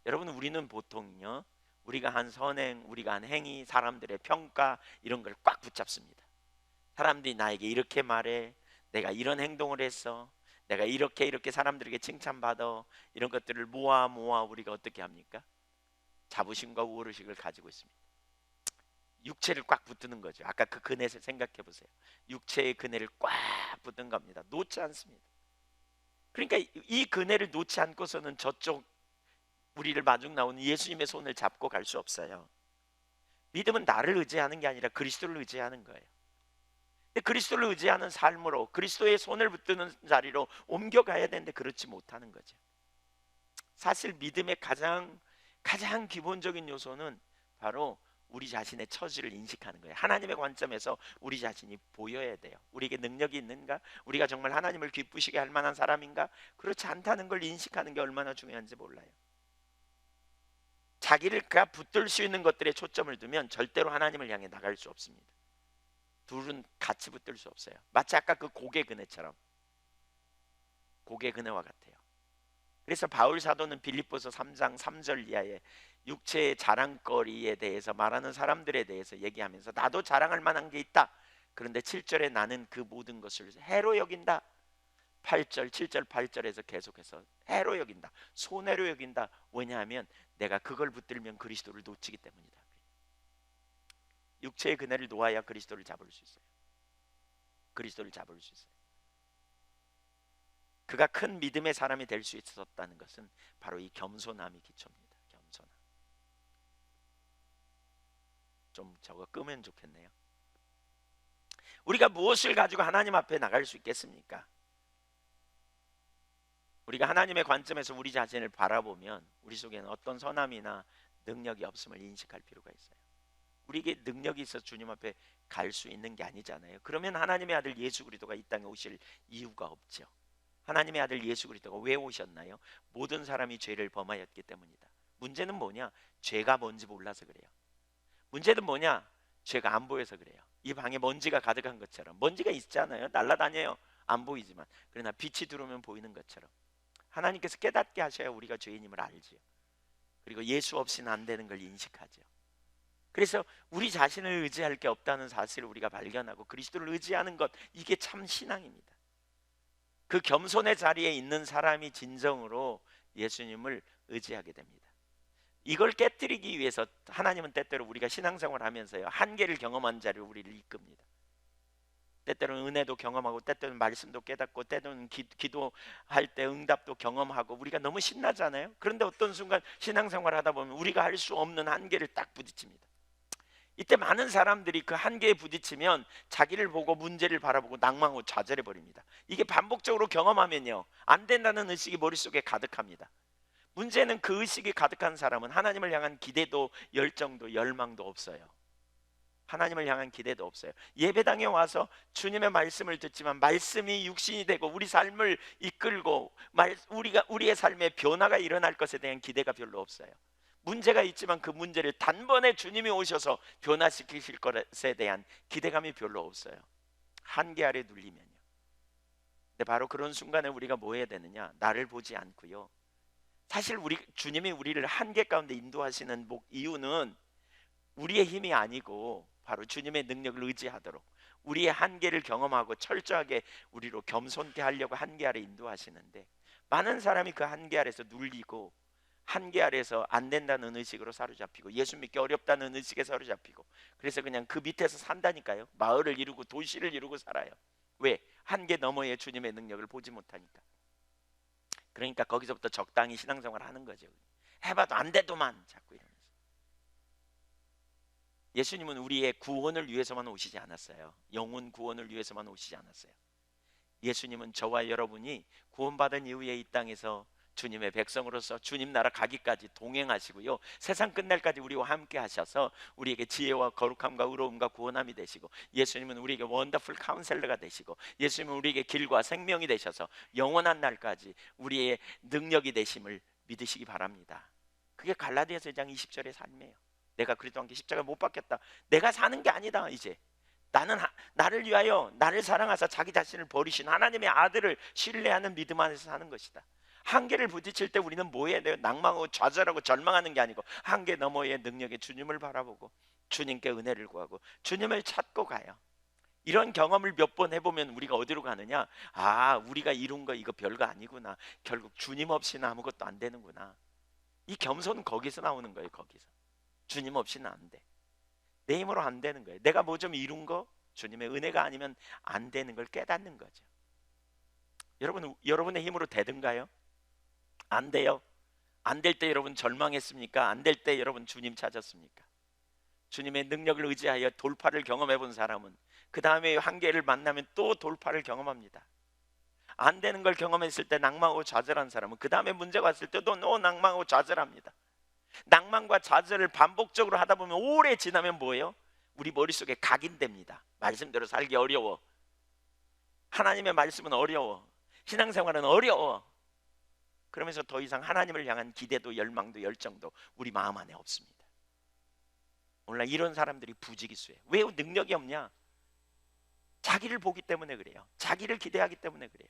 여러분, 우리는 보통요 우리가 한 선행, 우리가 한 행위, 사람들의 평가 이런 걸 꽉 붙잡습니다. 사람들이 나에게 이렇게 말해, 내가 이런 행동을 했어, 내가 이렇게 사람들에게 칭찬받아, 이런 것들을 모아 우리가 어떻게 합니까? 자부심과 우월의식을 가지고 있습니다. 육체를 꽉 붙드는 거죠. 아까 그 그네를 생각해 보세요. 육체의 그네를 꽉 붙든 겁니다. 놓지 않습니다. 그러니까 이 그네를 놓지 않고서는 저쪽 우리를 마중 나오는 예수님의 손을 잡고 갈 수 없어요. 믿음은 나를 의지하는 게 아니라 그리스도를 의지하는 거예요. 근데 그리스도를 의지하는 삶으로 그리스도의 손을 붙드는 자리로 옮겨가야 되는데 그렇지 못하는 거죠. 사실 믿음의 가장 기본적인 요소는 바로 우리 자신의 처지를 인식하는 거예요. 하나님의 관점에서 우리 자신이 보여야 돼요. 우리에게 능력이 있는가? 우리가 정말 하나님을 기쁘시게 할 만한 사람인가? 그렇지 않다는 걸 인식하는 게 얼마나 중요한지 몰라요. 자기를 붙들 수 있는 것들에 초점을 두면 절대로 하나님을 향해 나갈 수 없습니다. 둘은 같이 붙들 수 없어요. 마치 아까 그 고개 그네처럼, 고개 그네와 같아요. 그래서 바울 사도는 빌립보서 3장 3절 이하에 육체의 자랑거리에 대해서 말하는 사람들에 대해서 얘기하면서 나도 자랑할 만한 게 있다. 그런데 7절에 나는 그 모든 것을 해로 여긴다. 7절 8절에서 계속해서 해로 여긴다, 손해로 여긴다. 왜냐하면 내가 그걸 붙들면 그리스도를 놓치기 때문이다. 육체의 그네를 놓아야 그리스도를 잡을 수 있어요. 그리스도를 잡을 수 있어요. 그가 큰 믿음의 사람이 될 수 있었다는 것은 바로 이 겸손함이 기초입니다. 겸손함. 좀 저거 끄면 좋겠네요. 우리가 무엇을 가지고 하나님 앞에 나갈 수 있겠습니까? 우리가 하나님의 관점에서 우리 자신을 바라보면 우리 속에는 어떤 선함이나 능력이 없음을 인식할 필요가 있어요. 우리에게 능력이 있어서 주님 앞에 갈 수 있는 게 아니잖아요. 그러면 하나님의 아들 예수 그리스도가 이 땅에 오실 이유가 없죠. 하나님의 아들 예수 그리스도가 왜 오셨나요? 모든 사람이 죄를 범하였기 때문이다. 문제는 뭐냐? 죄가 뭔지 몰라서 그래요. 문제는 뭐냐? 죄가 안 보여서 그래요. 이 방에 먼지가 가득한 것처럼, 먼지가 있잖아요. 날아다녀요. 안 보이지만, 그러나 빛이 들어오면 보이는 것처럼 하나님께서 깨닫게 하셔야 우리가 죄인임을 알지요. 그리고 예수 없이는 안 되는 걸 인식하죠. 그래서 우리 자신을 의지할 게 없다는 사실을 우리가 발견하고 그리스도를 의지하는 것, 이게 참 신앙입니다. 그 겸손의 자리에 있는 사람이 진정으로 예수님을 의지하게 됩니다. 이걸 깨뜨리기 위해서 하나님은 때때로 우리가 신앙생활을 하면서요, 한계를 경험한 자리로 우리를 이끕니다. 때때로는 은혜도 경험하고, 때때로는 말씀도 깨닫고, 때때로는 기도할 때 응답도 경험하고, 우리가 너무 신나잖아요. 그런데 어떤 순간 신앙생활 하다 보면 우리가 할 수 없는 한계를 딱 부딪힙니다. 이때 많은 사람들이 그 한계에 부딪히면 자기를 보고 문제를 바라보고 낭망하고 좌절해 버립니다. 이게 반복적으로 경험하면요, 안 된다는 의식이 머릿속에 가득합니다. 문제는 그 의식이 가득한 사람은 하나님을 향한 기대도 열정도 열망도 없어요. 하나님을 향한 기대도 없어요. 예배당에 와서 주님의 말씀을 듣지만 말씀이 육신이 되고 우리 삶을 이끌고 우리의 삶에 변화가 일어날 것에 대한 기대가 별로 없어요. 문제가 있지만 그 문제를 단번에 주님이 오셔서 변화시키실 것에 대한 기대감이 별로 없어요. 한계 아래 눌리면요. 근데 바로 그런 순간에 우리가 뭐 해야 되느냐? 나를 보지 않고요, 사실 주님이 우리를 한계 가운데 인도하시는 이유는 우리의 힘이 아니고 바로 주님의 능력을 의지하도록, 우리의 한계를 경험하고 철저하게 우리로 겸손케 하려고 한계 아래 인도하시는데, 많은 사람이 그 한계 아래서 눌리고 한계 아래서 안 된다는 의식으로 사로잡히고 예수 믿기 어렵다는 의식에 사로잡히고, 그래서 그냥 그 밑에서 산다니까요. 마을을 이루고 도시를 이루고 살아요. 왜? 한계 너머에 주님의 능력을 보지 못하니까. 그러니까 거기서부터 적당히 신앙생활 하는 거죠. 해봐도 안 돼도만 자꾸 이러면서. 예수님은 우리의 구원을 위해서만 오시지 않았어요. 영혼 구원을 위해서만 오시지 않았어요. 예수님은 저와 여러분이 구원받은 이후에 이 땅에서 주님의 백성으로서 주님 나라 가기까지 동행하시고요, 세상 끝날까지 우리와 함께 하셔서 우리에게 지혜와 거룩함과 의로움과 구원함이 되시고, 예수님은 우리에게 원더풀 카운셀러가 되시고, 예수님은 우리에게 길과 생명이 되셔서 영원한 날까지 우리의 능력이 되심을 믿으시기 바랍니다. 그게 갈라디아서 1장 20절의 삶이에요. 내가 그리스도와 함께 십자가 못 박혔다. 내가 사는 게 아니다. 이제 나는 나를 위하여 나를 사랑하사 자기 자신을 버리신 하나님의 아들을 신뢰하는 믿음 안에서 사는 것이다. 한계를 부딪힐 때 우리는 뭐 해야 돼요? 낭망하고 좌절하고 절망하는 게 아니고 한계 너머의 능력의 주님을 바라보고 주님께 은혜를 구하고 주님을 찾고 가요. 이런 경험을 몇 번 해보면 우리가 어디로 가느냐? 아, 우리가 이룬 거 이거 별거 아니구나. 결국 주님 없이는 아무것도 안 되는구나. 이 겸손은 거기서 나오는 거예요. 거기서. 주님 없이는 안 돼. 내 힘으로 안 되는 거예요. 내가 뭐 좀 이룬 거 주님의 은혜가 아니면 안 되는 걸 깨닫는 거죠. 여러분의 힘으로 되든가요? 안 돼요. 안 될 때 여러분 절망했습니까? 안 될 때 여러분 주님 찾았습니까? 주님의 능력을 의지하여 돌파를 경험해 본 사람은 그 다음에 한계를 만나면 또 돌파를 경험합니다. 안 되는 걸 경험했을 때 낭망하고 좌절한 사람은 그 다음에 문제가 왔을 때도 낭망하고 좌절합니다. 낭만과 좌절을 반복적으로 하다 보면 오래 지나면 뭐예요? 우리 머릿속에 각인됩니다. 말씀대로 살기 어려워. 하나님의 말씀은 어려워. 신앙생활은 어려워. 그러면서 더 이상 하나님을 향한 기대도 열망도 열정도 우리 마음 안에 없습니다. 오늘날 이런 사람들이 부지기수예요. 왜 능력이 없냐? 자기를 보기 때문에 그래요. 자기를 기대하기 때문에 그래요.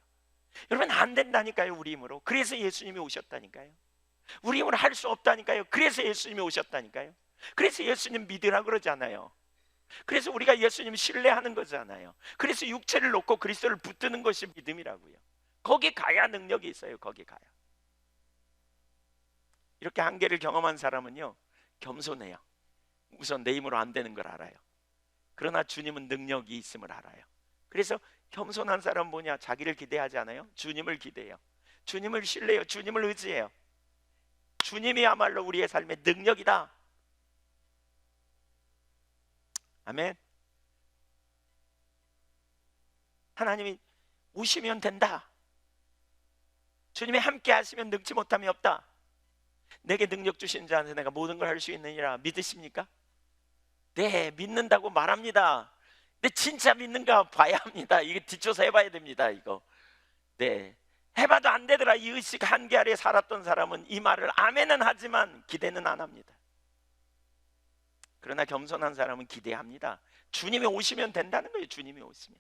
여러분 안 된다니까요. 우리 힘으로. 그래서 예수님이 오셨다니까요. 우리 힘으로 할 수 없다니까요. 그래서 예수님이 오셨다니까요. 그래서 예수님 믿으라 그러잖아요. 그래서 우리가 예수님 신뢰하는 거잖아요. 그래서 육체를 놓고 그리스도를 붙드는 것이 믿음이라고요. 거기 가야 능력이 있어요. 거기 가야. 이렇게 한계를 경험한 사람은요 겸손해요. 우선 내 힘으로 안 되는 걸 알아요. 그러나 주님은 능력이 있음을 알아요. 그래서 겸손한 사람은 뭐냐? 자기를 기대하지 않아요. 주님을 기대해요. 주님을 신뢰해요. 주님을 의지해요. 주님이야말로 우리의 삶의 능력이다. 아멘. 하나님이 오시면 된다. 주님이 함께 하시면 능치 못함이 없다. 내게 능력 주신 자한테 내가 모든 걸 할 수 있느니라. 믿으십니까? 네, 믿는다고 말합니다. 근데 진짜 믿는가 봐야 합니다. 이게 뒷조사 해봐야 됩니다. 이거. 네, 해봐도 안 되더라. 이 의식 한계 아래 살았던 사람은 이 말을 아멘은 하지만 기대는 안 합니다. 그러나 겸손한 사람은 기대합니다. 주님이 오시면 된다는 거예요. 주님이 오시면,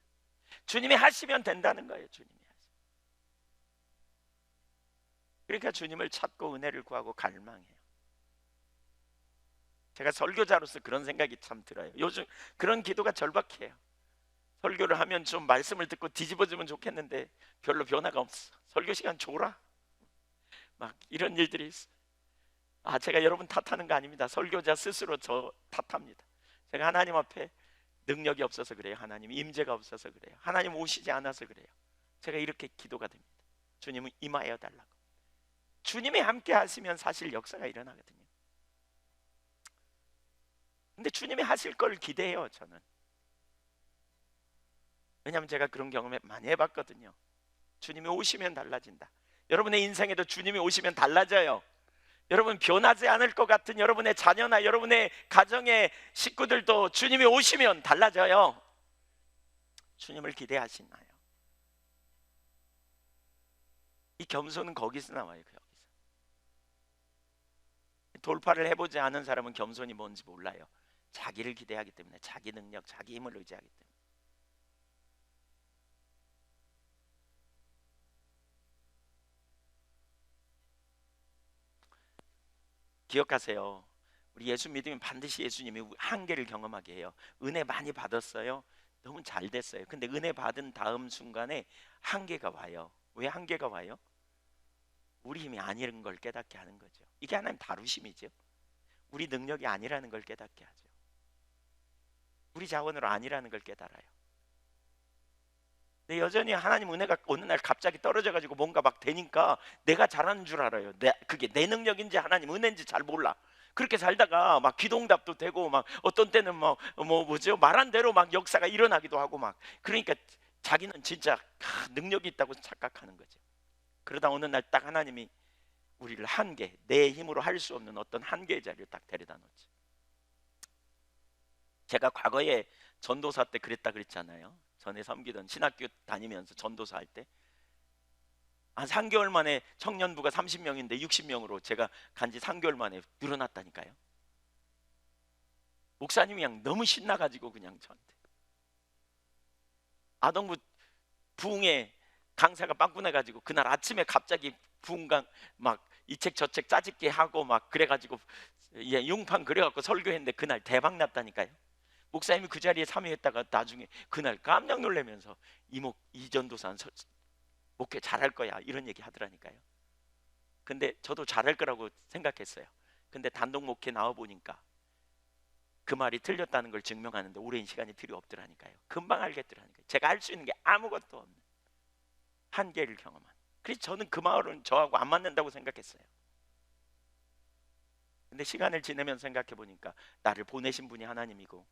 주님이 하시면 된다는 거예요. 주님이 하시면. 그러니까 주님을 찾고 은혜를 구하고 갈망해요. 제가 설교자로서 그런 생각이 참 들어요. 요즘 그런 기도가 절박해요. 설교를 하면 좀 말씀을 듣고 뒤집어지면 좋겠는데 별로 변화가 없어. 설교 시간 줘라. 막 이런 일들이 있어. 제가 여러분 탓하는 거 아닙니다. 설교자 스스로 저 탓합니다. 제가 하나님 앞에 능력이 없어서 그래요. 하나님 임재가 없어서 그래요. 하나님 오시지 않아서 그래요. 제가 이렇게 기도가 됩니다. 주님은 임하여 달라고. 주님이 함께 하시면 사실 역사가 일어나거든요. 근데 주님이 하실 걸 기대해요. 저는. 왜냐하면 제가 그런 경험을 많이 해봤거든요. 주님이 오시면 달라진다. 여러분의 인생에도 주님이 오시면 달라져요. 여러분 변하지 않을 것 같은 여러분의 자녀나 여러분의 가정의 식구들도 주님이 오시면 달라져요. 주님을 기대하시나요? 이 겸손은 거기서 나와요. 여기서. 돌파를 해보지 않은 사람은 겸손이 뭔지 몰라요. 자기를 기대하기 때문에, 자기 능력, 자기 힘을 의지하기 때문에. 기억하세요. 우리 예수 믿으면 반드시 예수님이 한계를 경험하게 해요. 은혜 많이 받았어요. 너무 잘 됐어요. 근데 은혜 받은 다음 순간에 한계가 와요. 왜 한계가 와요? 우리 힘이 아니라는 걸 깨닫게 하는 거죠. 이게 하나님 다루심이죠. 우리 능력이 아니라는 걸 깨닫게 하죠. 우리 자원으로 아니라는 걸 깨달아요. 근데 여전히 하나님 은혜가 어느 날 갑자기 떨어져가지고 뭔가 막 되니까 내가 잘하는 줄 알아요. 그게 내 능력인지 하나님 은혜인지 잘 몰라. 그렇게 살다가 막 기도응답도 되고 막 어떤 때는 뭐죠 말한 대로 막 역사가 일어나기도 하고 막 그러니까 자기는 진짜 능력이 있다고 착각하는 거죠. 그러다 어느 날 딱 하나님이 우리를 한계, 내 힘으로 할 수 없는 어떤 한계의 자리를 딱 데려다 놓지. 제가 과거에 전도사 때 그랬다 그랬잖아요. 전에 섬기던 신학교 다니면서 전도사 할 때 한 3개월 만에 청년부가 30명인데 60명으로 제가 간지 3개월 만에 늘어났다니까요. 목사님이 그냥 너무 신나가지고 그냥 저한테 아동부 부흥회 강사가 빵꾸 나가지고 그날 아침에 갑자기 분강 막 이 책 저 책 짜집기 하고 막 그래가지고 용판 그려갖고 설교했는데 그날 대박 났다니까요. 목사님이 그 자리에 참여했다가 나중에 그날 깜짝 놀라면서 이전도사 목회 잘할 거야 이런 얘기 하더라니까요. 근데 저도 잘할 거라고 생각했어요. 근데 단독 목회 나와 보니까 그 말이 틀렸다는 걸 증명하는데 오랜 시간이 필요 없더라니까요. 금방 알겠더라니까요. 제가 할 수 있는 게 아무것도 없는 한계를 경험한. 그래서 저는 그 마을은 저하고 안 맞는다고 생각했어요. 근데 시간을 지내면서 생각해 보니까 나를 보내신 분이 하나님이고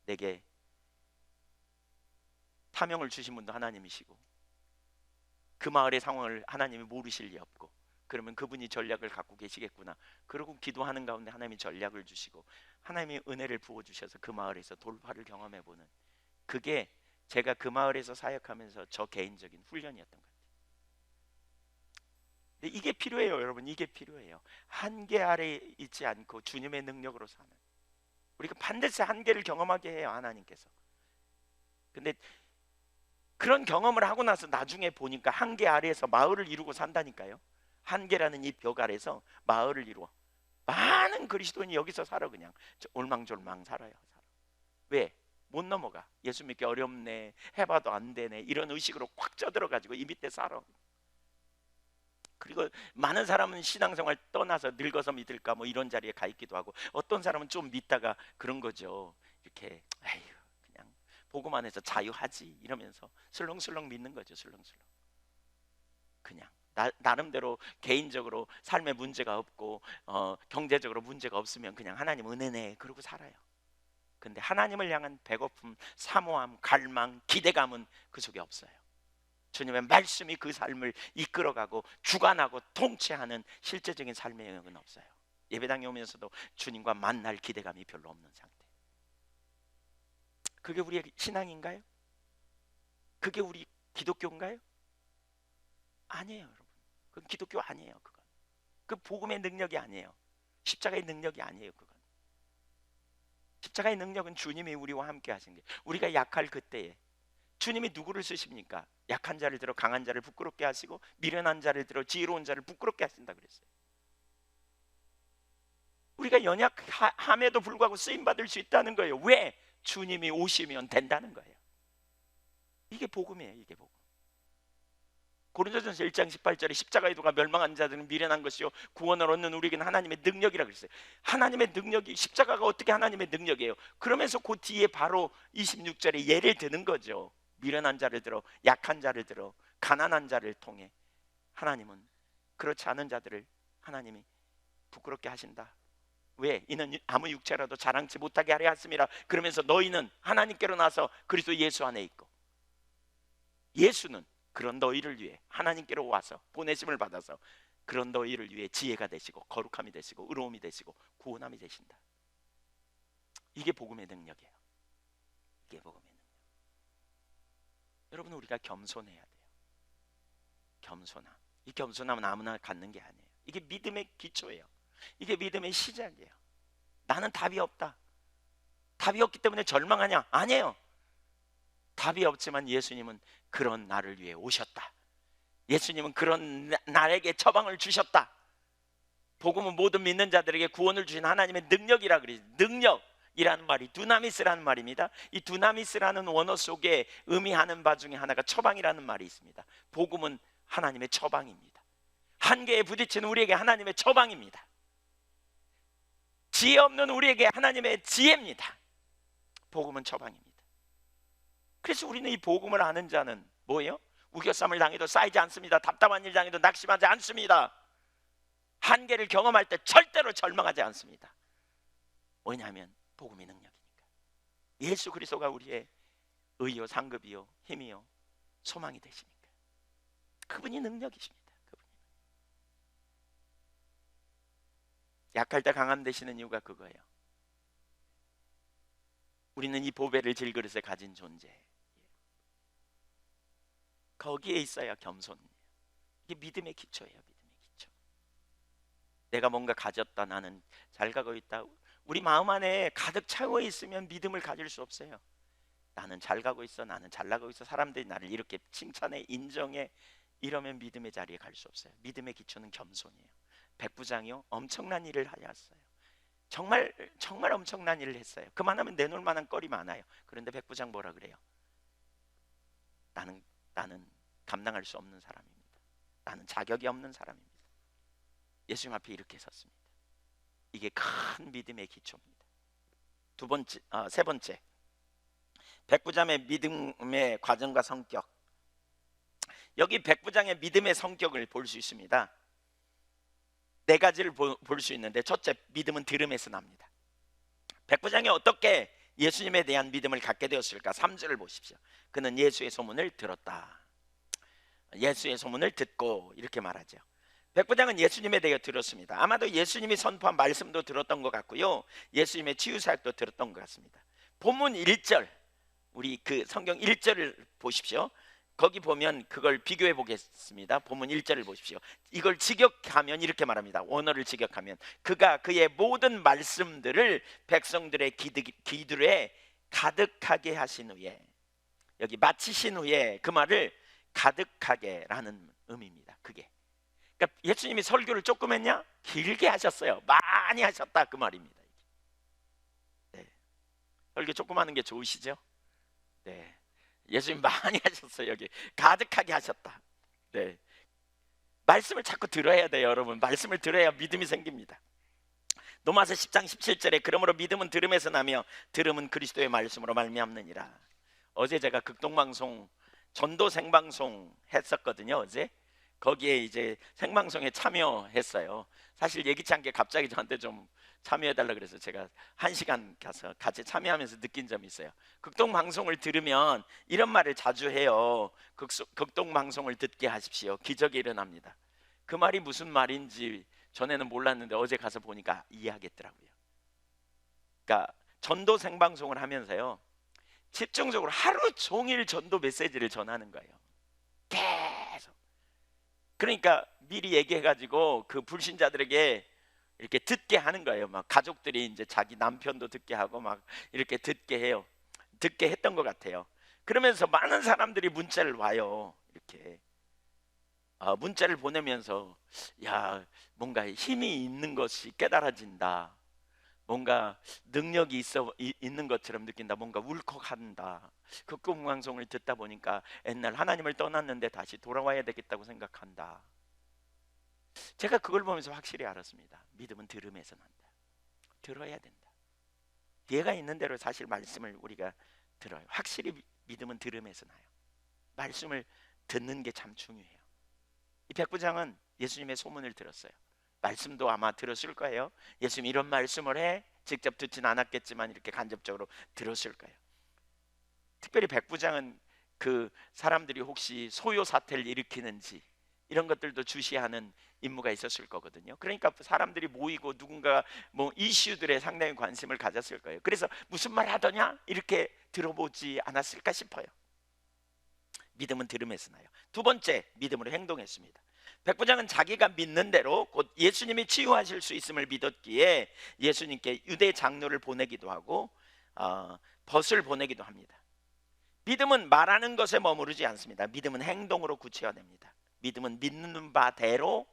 내게 사명을 주신 분도 하나님이시고 그 마을의 상황을 하나님이 모르실 리 없고, 그러면 그분이 전략을 갖고 계시겠구나. 그러고 기도하는 가운데 하나님이 전략을 주시고 하나님이 은혜를 부어주셔서 그 마을에서 돌파를 경험해보는, 그게 제가 그 마을에서 사역하면서 저 개인적인 훈련이었던 것 같아요. 근데 이게 필요해요, 여러분. 이게 필요해요. 한계 아래 있지 않고 주님의 능력으로 사는, 우리가 반드시 한계를 경험하게 해요, 하나님께서. 근데 그런 경험을 하고 나서 나중에 보니까 한계 아래에서 마을을 이루고 산다니까요. 한계라는 이 벽 아래서 마을을 이루어 많은 그리스도인이 여기서 살아. 그냥 올망졸망 살아요. 왜? 못 넘어가. 예수 믿기 어렵네, 해봐도 안 되네, 이런 의식으로 꽉 쪄들어가지고 이 밑에 살아. 그리고 많은 사람은 신앙생활 떠나서 늙어서 믿을까 뭐 이런 자리에 가 있기도 하고, 어떤 사람은 좀 믿다가 그런 거죠. 이렇게 에휴 그냥 보고만 해서 자유하지 이러면서 슬렁슬렁 믿는 거죠. 슬렁슬렁 그냥 나름대로 개인적으로 삶에 문제가 없고 경제적으로 문제가 없으면 그냥 하나님 은혜네 그러고 살아요. 근데 하나님을 향한 배고픔, 사모함, 갈망, 기대감은 그 속에 없어요. 주님의 말씀이 그 삶을 이끌어가고 주관하고 통치하는 실제적인 삶의 영역은 없어요. 예배당에 오면서도 주님과 만날 기대감이 별로 없는 상태. 그게 우리의 신앙인가요? 그게 우리 기독교인가요? 아니에요, 여러분. 그건 기독교 아니에요. 그건 그 복음의 능력이 아니에요. 십자가의 능력이 아니에요. 그건 십자가의 능력은 주님이 우리와 함께 하신 게, 우리가 약할 그때에 주님이 누구를 쓰십니까? 약한 자를 들어 강한 자를 부끄럽게 하시고 미련한 자를 들어 지혜로운 자를 부끄럽게 하신다 그랬어요. 우리가 연약함에도 불구하고 쓰임받을 수 있다는 거예요. 왜? 주님이 오시면 된다는 거예요. 이게 복음이에요. 이게 복음. 고린도전서 1장 18절에 십자가의 도가 멸망한 자들은 미련한 것이요 구원을 얻는 우리에게는 하나님의 능력이라 그랬어요. 하나님의 능력이, 십자가가 어떻게 하나님의 능력이에요? 그러면서 그 뒤에 바로 26절에 예를 드는 거죠. 미련한 자를 들어, 약한 자를 들어, 가난한 자를 통해 하나님은 그렇지 않은 자들을 하나님이 부끄럽게 하신다. 왜? 이는 아무 육체라도 자랑치 못하게 하려 하심이라. 그러면서 너희는 하나님께로 나서 그리스도 예수 안에 있고, 예수는 그런 너희를 위해 하나님께로 와서 보내심을 받아서 그런 너희를 위해 지혜가 되시고 거룩함이 되시고 의로움이 되시고 구원함이 되신다. 이게 복음의 능력이에요. 이게 복음의 능력. 여러분, 우리가 겸손해야 돼요. 겸손함. 이 겸손함은 아무나 갖는 게 아니에요. 이게 믿음의 기초예요. 이게 믿음의 시작이에요. 나는 답이 없다. 답이 없기 때문에 절망하냐? 아니에요. 답이 없지만 예수님은 그런 나를 위해 오셨다. 예수님은 그런 나에게 처방을 주셨다. 복음은 모든 믿는 자들에게 구원을 주신 하나님의 능력이라 그러죠. 능력이라는 말이 두나미스라는 말입니다. 이 두나미스라는 원어 속에 의미하는 바 중에 하나가 처방이라는 말이 있습니다. 복음은 하나님의 처방입니다. 한계에 부딪히는 우리에게 하나님의 처방입니다. 지혜 없는 우리에게 하나님의 지혜입니다. 복음은 처방입니다. 그래서 우리는 이 복음을 아는 자는 뭐예요? 우겨쌈을 당해도 쌓이지 않습니다. 답답한 일 당해도 낙심하지 않습니다. 한계를 경험할 때 절대로 절망하지 않습니다. 왜냐하면 복음의 능력이니까. 예수 그리스도가 우리의 의요 상급이요 힘이요 소망이 되시니까. 그분이 능력이십니다. 그분이. 약할 때 강함 되시는 이유가 그거예요. 우리는 이 보배를 질그릇에 가진 존재예요. 거기에 있어야 겸손이에요. 이게 믿음의 기초예요. 믿음의 기초. 내가 뭔가 가졌다, 나는 잘 가고 있다, 우리 마음 안에 가득 차고 있으면 믿음을 가질 수 없어요. 나는 잘 가고 있어, 나는 잘 나가고 있어, 사람들이 나를 이렇게 칭찬해, 인정해, 이러면 믿음의 자리에 갈 수 없어요. 믿음의 기초는 겸손이에요. 백부장이요, 엄청난 일을 하였어요. 정말 정말 엄청난 일을 했어요. 그만하면 내놓을 만한 거리 많아요. 그런데 백부장 뭐라 그래요? 나는 감당할 수 없는 사람입니다. 나는 자격이 없는 사람입니다. 예수님 앞에 이렇게 섰습니다. 이게 큰 믿음의 기초입니다. 세 번째, 백부장의 믿음의 과정과 성격. 여기 백부장의 믿음의 성격을 볼 수 있습니다. 네 가지를 볼 수 있는데, 첫째, 믿음은 들음에서 납니다. 백부장이 어떻게 예수님에 대한 믿음을 갖게 되었을까? 3절을 보십시오. 그는 예수의 소문을 들었다. 예수의 소문을 듣고 이렇게 말하죠. 백부장은 예수님에 대해 들었습니다. 아마도 예수님이 선포한 말씀도 들었던 것 같고요, 예수님의 치유 사역도 들었던 것 같습니다. 본문 1절, 우리 그 성경 1절을 보십시오. 거기 보면 그걸 비교해 보겠습니다. 본문 1절을 보십시오. 이걸 직역하면 이렇게 말합니다. 원어를 직역하면, 그가 그의 모든 말씀들을 백성들의 귀들에 가득하게 하신 후에, 여기 마치신 후에, 그 말을 가득하게라는 의미입니다. 그게, 그러니까 예수님이 설교를 조금 했냐? 길게 하셨어요. 많이 하셨다, 그 말입니다. 네. 설교 조금 하는 게 좋으시죠? 네. 예수님 많이 하셨어요. 여기 가득하게 하셨다. 네. 말씀을 자꾸 들어야 돼요, 여러분. 말씀을 들어야 믿음이 생깁니다. 로마서 10장 17절에 그러므로 믿음은 들음에서 나며 들음은 그리스도의 말씀으로 말미암느니라. 어제 제가 극동방송 전도 생방송 했었거든요. 어제 거기에 이제 생방송에 참여했어요. 사실 예기치 않게 갑자기 저한테 좀 참여해달라 그래서 제가 1시간 가서 같이 참여하면서 느낀 점이 있어요. 극동방송을 들으면 이런 말을 자주 해요. 극동방송을 듣게 하십시오. 기적이 일어납니다. 그 말이 무슨 말인지 전에는 몰랐는데 어제 가서 보니까 이해하겠더라고요. 그러니까 전도 생방송을 하면서요, 집중적으로 하루 종일 전도 메시지를 전하는 거예요. 계속. 그러니까 미리 얘기해가지고 그 불신자들에게 이렇게 듣게 하는 거예요. 막 가족들이 이제 자기 남편도 듣게 하고 막 이렇게 듣게 해요. 듣게 했던 것 같아요. 그러면서 많은 사람들이 문자를 와요. 이렇게 문자를 보내면서, 야, 뭔가 힘이 있는 것이 깨달아진다. 뭔가 능력이 있는 것처럼 느낀다. 뭔가 울컥한다. 극동방송을 듣다 보니까 옛날 하나님을 떠났는데 다시 돌아와야 되겠다고 생각한다. 제가 그걸 보면서 확실히 알았습니다. 믿음은 들음에서 난다. 들어야 된다. 기회가 있는 대로 사실 말씀을 우리가 들어요. 확실히 믿음은 들음에서 나요. 말씀을 듣는 게 참 중요해요. 이 백부장은 예수님의 소문을 들었어요. 말씀도 아마 들었을 거예요. 예수님 이런 말씀을 해, 직접 듣진 않았겠지만 이렇게 간접적으로 들었을 거예요. 특별히 백부장은 그 사람들이 혹시 소요 사태를 일으키는지 이런 것들도 주시하는 임무가 있었을 거거든요. 그러니까 사람들이 모이고 누군가 뭐 이슈들에 상당히 관심을 가졌을 거예요. 그래서 무슨 말 하더냐 이렇게 들어보지 않았을까 싶어요. 믿음은 들음에서 나요. 두 번째, 믿음으로 행동했습니다. 백부장은 자기가 믿는 대로 곧 예수님이 치유하실 수 있음을 믿었기에 예수님께 유대 장로를 보내기도 하고 벗을 보내기도 합니다. 믿음은 말하는 것에 머무르지 않습니다. 믿음은 행동으로 구체화됩니다. 믿음은 믿는 바대로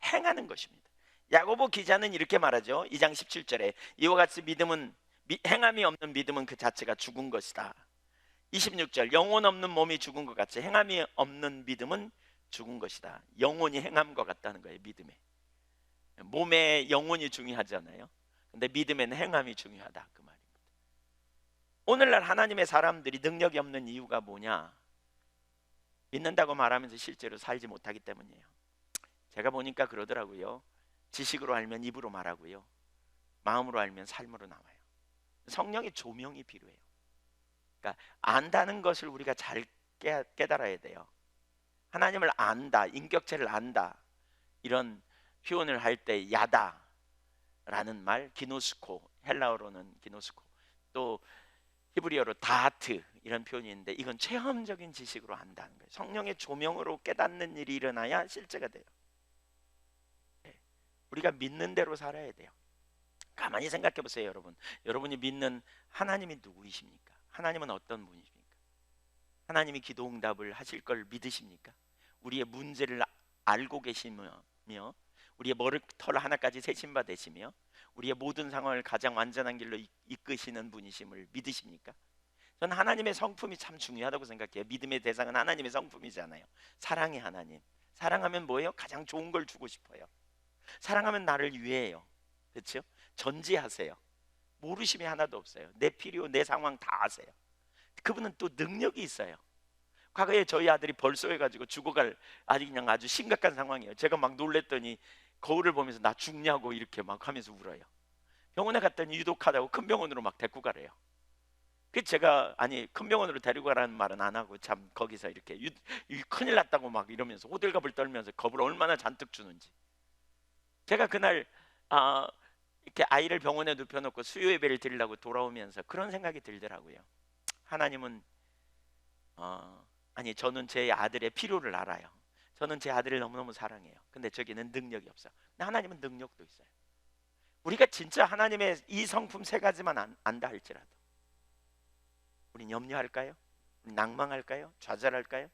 행하는 것입니다. 야고보 기자는 이렇게 말하죠. 2장 17절에 이와 같이 믿음은 행함이 없는 믿음은 그 자체가 죽은 것이다. 26절 영혼 없는 몸이 죽은 것 같이 행함이 없는 믿음은 죽은 것이다. 영혼이 행함과 같다는 거예요. 믿음에 몸에 영혼이 중요하잖아요. 근데 믿음에는 행함이 중요하다, 그 말입니다. 오늘날 하나님의 사람들이 능력이 없는 이유가 뭐냐? 믿는다고 말하면서 실제로 살지 못하기 때문이에요. 제가 보니까 그러더라고요. 지식으로 알면 입으로 말하고요, 마음으로 알면 삶으로 나와요. 성령의 조명이 필요해요. 그러니까 안다는 것을 우리가 잘 깨달아야 돼요. 하나님을 안다, 인격체를 안다, 이런 표현을 할 때 야다라는 말, 기노스코, 헬라어로는 기노스코, 또 히브리어로 다하트 이런 표현이 있는데 이건 체험적인 지식으로 안다는 거예요. 성령의 조명으로 깨닫는 일이 일어나야 실제가 돼요. 우리가 믿는 대로 살아야 돼요. 가만히 생각해 보세요, 여러분. 여러분이 믿는 하나님이 누구이십니까? 하나님은 어떤 분이십니까? 하나님이 기도 응답을 하실 걸 믿으십니까? 우리의 문제를 알고 계시며, 우리의 머리털 하나까지 세신 바 되시며, 우리의 모든 상황을 가장 완전한 길로 이끄시는 분이심을 믿으십니까? 저는 하나님의 성품이 참 중요하다고 생각해요. 믿음의 대상은 하나님의 성품이잖아요. 사랑의 하나님. 사랑하면 뭐예요? 가장 좋은 걸 주고 싶어요. 사랑하면 나를 위해해요. 그렇죠? 전지하세요. 모르심이 하나도 없어요. 내 필요, 내 상황 다 아세요. 그분은 또 능력이 있어요. 과거에 저희 아들이 벌소해가지고 죽어갈 아주 심각한 상황이에요. 제가 막 놀랬더니 거울을 보면서 나 죽냐고 이렇게 막 하면서 울어요. 병원에 갔더니 유독하다고 큰 병원으로 막 데리고 가래요. 그 제가 큰 병원으로 데리고 가라는 말은 안 하고 참 거기서 이렇게 큰일 났다고 막 이러면서 호들갑을 떨면서 겁을 얼마나 잔뜩 주는지. 제가 그날 이렇게 아이를 병원에 눕혀놓고 수요 예배를 드리려고 돌아오면서 그런 생각이 들더라고요. 하나님은 저는 제 아들의 필요를 알아요. 저는 제 아들을 너무너무 사랑해요. 근데 저기는 능력이 없어요. 근데 하나님은 능력도 있어요. 우리가 진짜 하나님의 이 성품 세 가지만 안다 할지라도 우린 염려할까요? 우린 낭망할까요? 좌절할까요?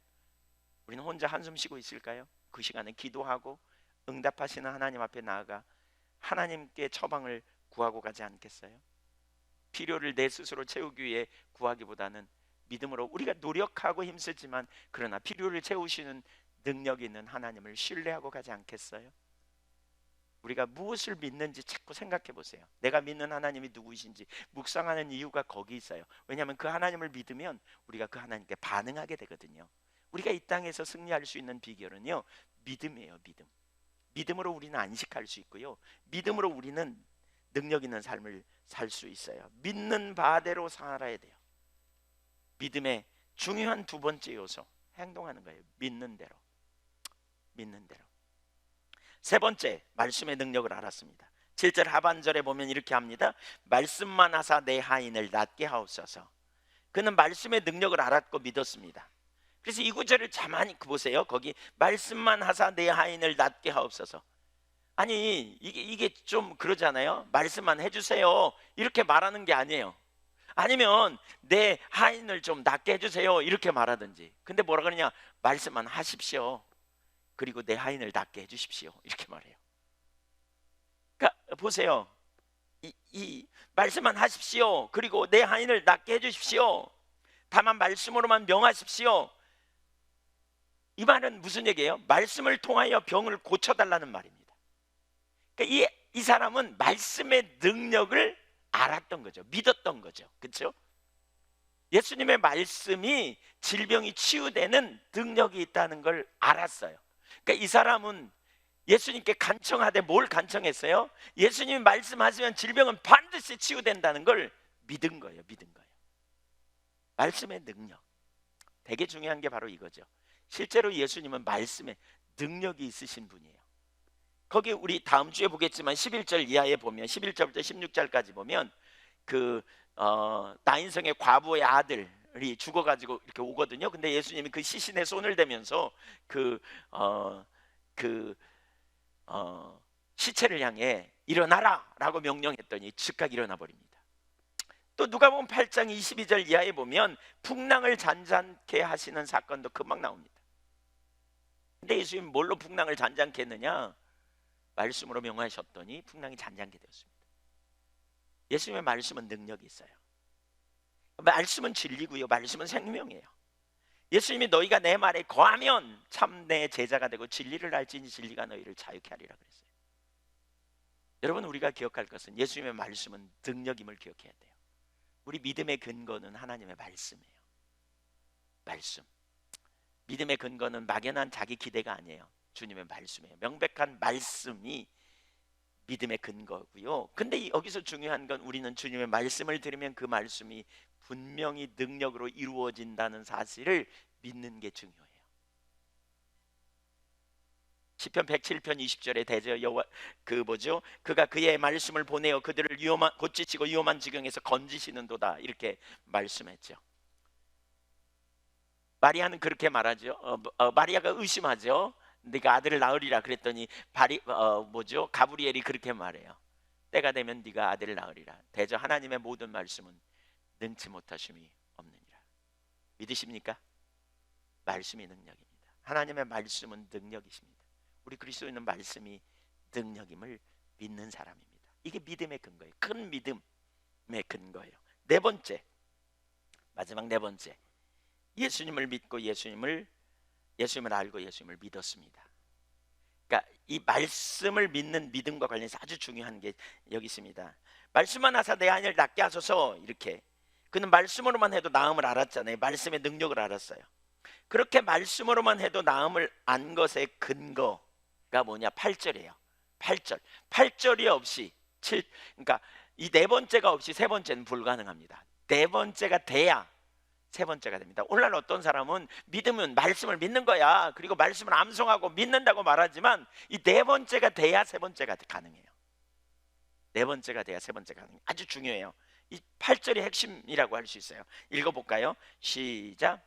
우리는 혼자 한숨 쉬고 있을까요? 그 시간에 기도하고 응답하시는 하나님 앞에 나아가 하나님께 처방을 구하고 가지 않겠어요? 필요를 내 스스로 채우기 위해 구하기보다는 믿음으로 우리가 노력하고 힘쓰지만 그러나 필요를 채우시는 능력 있는 하나님을 신뢰하고 가지 않겠어요? 우리가 무엇을 믿는지 자꾸 생각해 보세요. 내가 믿는 하나님이 누구이신지 묵상하는 이유가 거기 있어요. 왜냐하면 그 하나님을 믿으면 우리가 그 하나님께 반응하게 되거든요. 우리가 이 땅에서 승리할 수 있는 비결은요, 믿음이에요. 믿음으로 우리는 안식할 수 있고요, 믿음으로 우리는 능력 있는 삶을 살 수 있어요. 믿는 바대로 살아야 돼요. 믿음의 중요한 두 번째 요소, 행동하는 거예요. 믿는 대로. 세 번째, 말씀의 능력을 알았습니다. 7절 하반절에 보면 이렇게 합니다. 말씀만 하사 내 하인을 낫게 하옵소서. 그는 말씀의 능력을 알았고 믿었습니다. 그래서 이 구절을 가만히 보세요. 거기 말씀만 하사 내 하인을 낫게 하옵소서. 이게 좀 그러잖아요. 말씀만 해주세요 이렇게 말하는 게 아니에요. 아니면 내 하인을 좀 낫게 해주세요 이렇게 말하든지. 근데 뭐라 그러냐, 말씀만 하십시오, 그리고 내 하인을 낫게 해주십시오 이렇게 말해요. 그러니까 보세요. 이 말씀만 하십시오, 그리고 내 하인을 낫게 해주십시오, 다만 말씀으로만 명하십시오. 이 말은 무슨 얘기예요? 말씀을 통하여 병을 고쳐달라는 말입니다. 그러니까 이 사람은 말씀의 능력을 알았던 거죠. 믿었던 거죠. 그렇죠? 예수님의 말씀이 질병이 치유되는 능력이 있다는 걸 알았어요. 그러니까 이 사람은 예수님께 간청하되 뭘 간청했어요? 예수님이 말씀하시면 질병은 반드시 치유된다는 걸 믿은 거예요. 말씀의 능력. 되게 중요한 게 바로 이거죠. 실제로 예수님은 말씀에 능력이 있으신 분이에요. 거기 우리 다음 주에 보겠지만 11절 이하에 보면 11절부터 16절까지 보면 나인성의 과부의 아들이 죽어가지고 이렇게 오거든요. 근데 예수님이 그 시신에 손을 대면서 시체를 향해 일어나라 라고 명령했더니 즉각 일어나 버립니다. 또 누가복음 8장 22절 이하에 보면 풍랑을 잔잔케 하시는 사건도 금방 나옵니다. 근데 예수님이 뭘로 풍랑을 잔잔케 했느냐? 말씀으로 명하셨더니 풍랑이 잔잔케 되었습니다. 예수님의 말씀은 능력이 있어요. 말씀은 진리고요, 말씀은 생명이에요. 예수님이 너희가 내 말에 거하면 참 내 제자가 되고 진리를 알지니 진리가 너희를 자유케 하리라 그랬어요. 여러분, 우리가 기억할 것은 예수님의 말씀은 능력임을 기억해야 돼요. 우리 믿음의 근거는 하나님의 말씀이에요. 말씀. 믿음의 근거는 막연한 자기 기대가 아니에요. 주님의 말씀이에요. 명백한 말씀이 믿음의 근거고요. 근데 여기서 중요한 건 우리는 주님의 말씀을 들으면 그 말씀이 분명히 능력으로 이루어진다는 사실을 믿는 게 중요해요. 시편 107편 20절에 대저 여호와 그가 그의 말씀을 보내어 그들을 고치시고 위험한 지경에서 건지시는도다 이렇게 말씀했죠. 마리아는 그렇게 말하죠. 마리아가 의심하죠. 네가 아들을 낳으리라 그랬더니 가브리엘이 그렇게 말해요. 때가 되면 네가 아들을 낳으리라. 대저 하나님의 모든 말씀은 능치 못하심이 없느니라. 믿으십니까? 말씀이 능력입니다. 하나님의 말씀은 능력이십니다. 우리 그리스도인은 말씀이 능력임을 믿는 사람입니다. 이게 믿음의 근거예요. 큰 믿음의 근거예요. 네 번째, 마지막 네 번째, 예수님을 믿고 예수님을 알고 예수님을 믿었습니다. 그러니까 이 말씀을 믿는 믿음과 관련해서 아주 중요한 게 여기 있습니다. 말씀만 하사 내 아이를 낫게 하소서, 이렇게 그는 말씀으로만 해도 나음을 알았잖아요. 말씀의 능력을 알았어요. 그렇게 말씀으로만 해도 나음을 안 것의 근거가 뭐냐? 8절이에요. 8절이 없이 그러니까 이 네 번째가 없이 세 번째는 불가능합니다. 네 번째가 돼야 세 번째가 됩니다. 오늘날 어떤 사람은 믿으면 말씀을 믿는 거야, 그리고 말씀을 암송하고 믿는다고 말하지만 이 네 번째가 돼야 세 번째가 가능해요. 네 번째가 돼야 세 번째가 가능해요. 아주 중요해요. 이 8절이 핵심이라고 할 수 있어요. 읽어볼까요? 시작.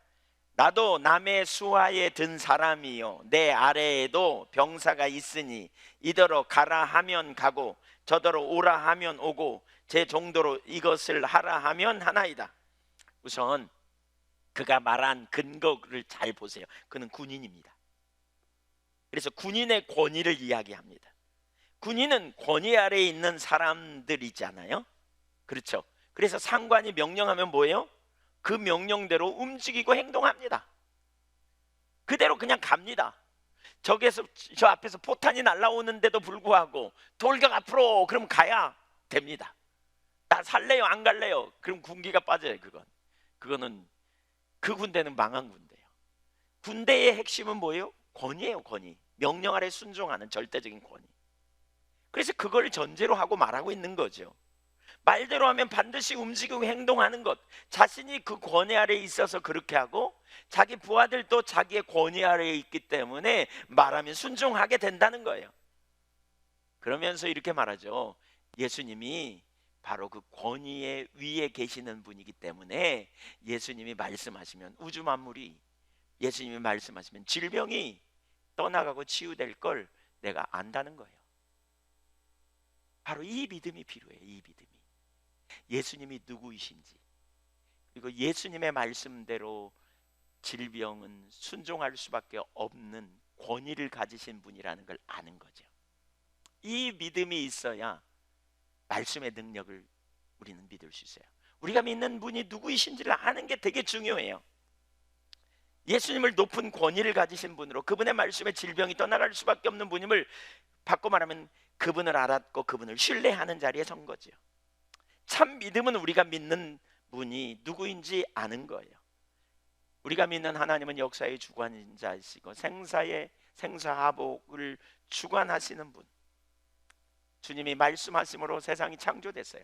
나도 남의 수하에 든 사람이요 내 아래에도 병사가 있으니 이더러 가라 하면 가고 저더러 오라 하면 오고 제 정도로 이것을 하라 하면 하나이다. 우선 그가 말한 근거를 잘 보세요. 그는 군인입니다. 그래서 군인의 권위를 이야기합니다. 군인은 권위 아래에 있는 사람들이잖아요. 그렇죠? 그래서 상관이 명령하면 뭐예요? 그 명령대로 움직이고 행동합니다. 그대로 그냥 갑니다. 저 앞에서 포탄이 날아오는데도 불구하고 돌격 앞으로, 그럼 가야 됩니다. 나 살래요 안 갈래요? 그럼 군기가 빠져요. 그거는 그 군대는 망한 군대예요. 군대의 핵심은 뭐예요? 권위예요. 권위. 명령 아래 순종하는 절대적인 권위. 그래서 그걸 전제로 하고 말하고 있는 거죠. 말대로 하면 반드시 움직이고 행동하는 것, 자신이 그 권위 아래에 있어서 그렇게 하고 자기 부하들도 자기의 권위 아래에 있기 때문에 말하면 순종하게 된다는 거예요. 그러면서 이렇게 말하죠. 예수님이 바로 그 권위의 위에 계시는 분이기 때문에 예수님이 말씀하시면 우주 만물이, 예수님이 말씀하시면 질병이 떠나가고 치유될 걸 내가 안다는 거예요. 바로 이 믿음이 필요해요. 이 믿음이. 예수님이 누구이신지, 그리고 예수님의 말씀대로 질병은 순종할 수밖에 없는 권위를 가지신 분이라는 걸 아는 거죠. 이 믿음이 있어야 말씀의 능력을 우리는 믿을 수 있어요. 우리가 믿는 분이 누구이신지를 아는 게 되게 중요해요. 예수님을 높은 권위를 가지신 분으로, 그분의 말씀에 질병이 떠나갈 수밖에 없는 분임을 바꿔 말하면 그분을 알았고 그분을 신뢰하는 자리에 선 거죠. 참 믿음은 우리가 믿는 분이 누구인지 아는 거예요. 우리가 믿는 하나님은 역사의 주관자이시고 생사하복을 주관하시는 분. 주님이 말씀하심으로 세상이 창조됐어요.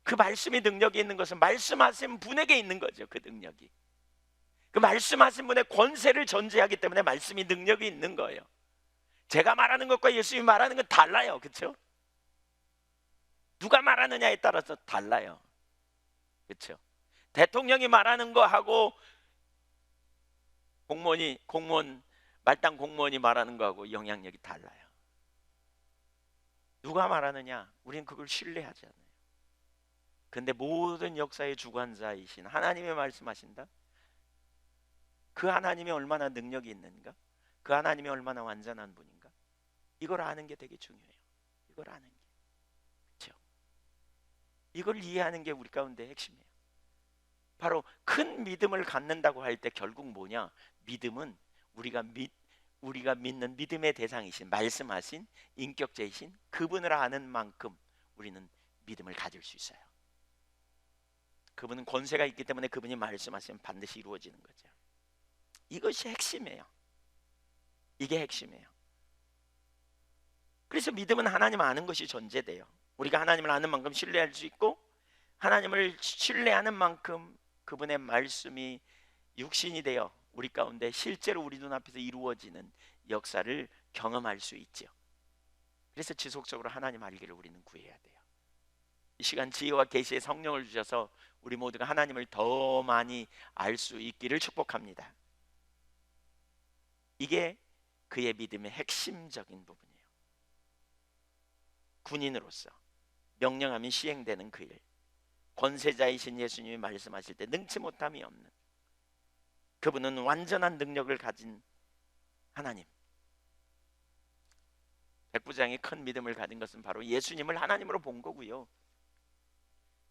그 말씀이 능력이 있는 것은 말씀하신 분에게 있는 거죠. 그 능력이, 그 말씀하신 분의 권세를 전제하기 때문에 말씀이 능력이 있는 거예요. 제가 말하는 것과 예수님이 말하는 건 달라요. 그렇죠? 누가 말하느냐에 따라서 달라요. 그렇죠? 대통령이 말하는 거하고 말단 공무원이 말하는 거하고 영향력이 달라요. 누가 말하느냐, 우리는 그걸 신뢰하지 않아요. 근데 모든 역사의 주관자이신 하나님이 말씀하신다? 그 하나님이 얼마나 능력이 있는가? 그 하나님이 얼마나 완전한 분인가? 이걸 아는 게 되게 중요해요. 이걸 아는 게. 그렇죠? 이걸 이해하는 게 우리 가운데 핵심이에요. 바로 큰 믿음을 갖는다고 할 때 결국 뭐냐? 믿음은 우리가 믿는 믿음의 대상이신, 말씀하신 인격체이신 그분을 아는 만큼 우리는 믿음을 가질 수 있어요. 그분은 권세가 있기 때문에 그분이 말씀하시면 반드시 이루어지는 거죠. 이것이 핵심이에요. 이게 핵심이에요. 그래서 믿음은 하나님 아는 것이 전제돼요. 우리가 하나님을 아는 만큼 신뢰할 수 있고, 하나님을 신뢰하는 만큼 그분의 말씀이 육신이 되어 우리 가운데 실제로 우리 눈앞에서 이루어지는 역사를 경험할 수 있죠. 그래서 지속적으로 하나님 알기를 우리는 구해야 돼요. 이 시간 지혜와 계시의 성령을 주셔서 우리 모두가 하나님을 더 많이 알 수 있기를 축복합니다. 이게 그의 믿음의 핵심적인 부분이에요. 군인으로서 명령하면 시행되는 그 일, 권세자이신 예수님이 말씀하실 때 능치 못함이 없는 그분은 완전한 능력을 가진 하나님. 백부장이 큰 믿음을 가진 것은 바로 예수님을 하나님으로 본 거고요.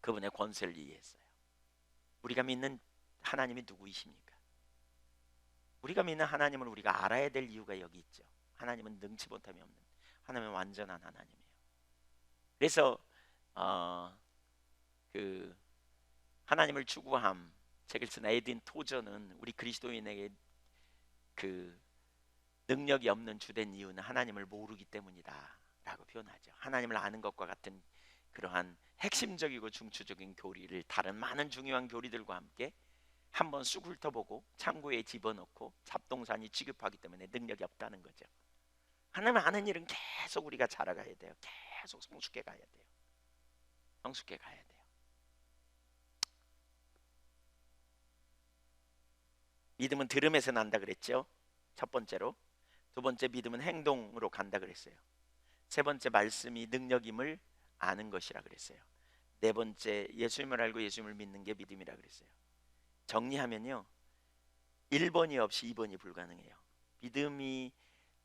그분의 권세를 이해했어요. 우리가 믿는 하나님이 누구이십니까? 우리가 믿는 하나님을 우리가 알아야 될 이유가 여기 있죠. 하나님은 능치 못함이 없는, 하나님은 완전한 하나님이에요. 그래서 그 하나님을 추구함 책을 쓴 에딘 토저는 우리 그리스도인에게 그 능력이 없는 주된 이유는 하나님을 모르기 때문이다 라고 표현하죠. 하나님을 아는 것과 같은 그러한 핵심적이고 중추적인 교리를 다른 많은 중요한 교리들과 함께 한번 쑥 훑어보고 창고에 집어넣고 잡동사니 취급하기 때문에 능력이 없다는 거죠. 하나님 아는 일은 계속 우리가 자라가야 돼요. 계속 성숙해 가야 돼요. 성숙해 가야 돼요. 믿음은 들음에서 난다 그랬죠. 첫 번째로. 두 번째, 믿음은 행동으로 간다 그랬어요. 세 번째, 말씀이 능력임을 아는 것이라 그랬어요. 네 번째, 예수님을 알고 예수님을 믿는 게 믿음이라 그랬어요. 정리하면요, 1번이 없이 2번이 불가능해요. 믿음이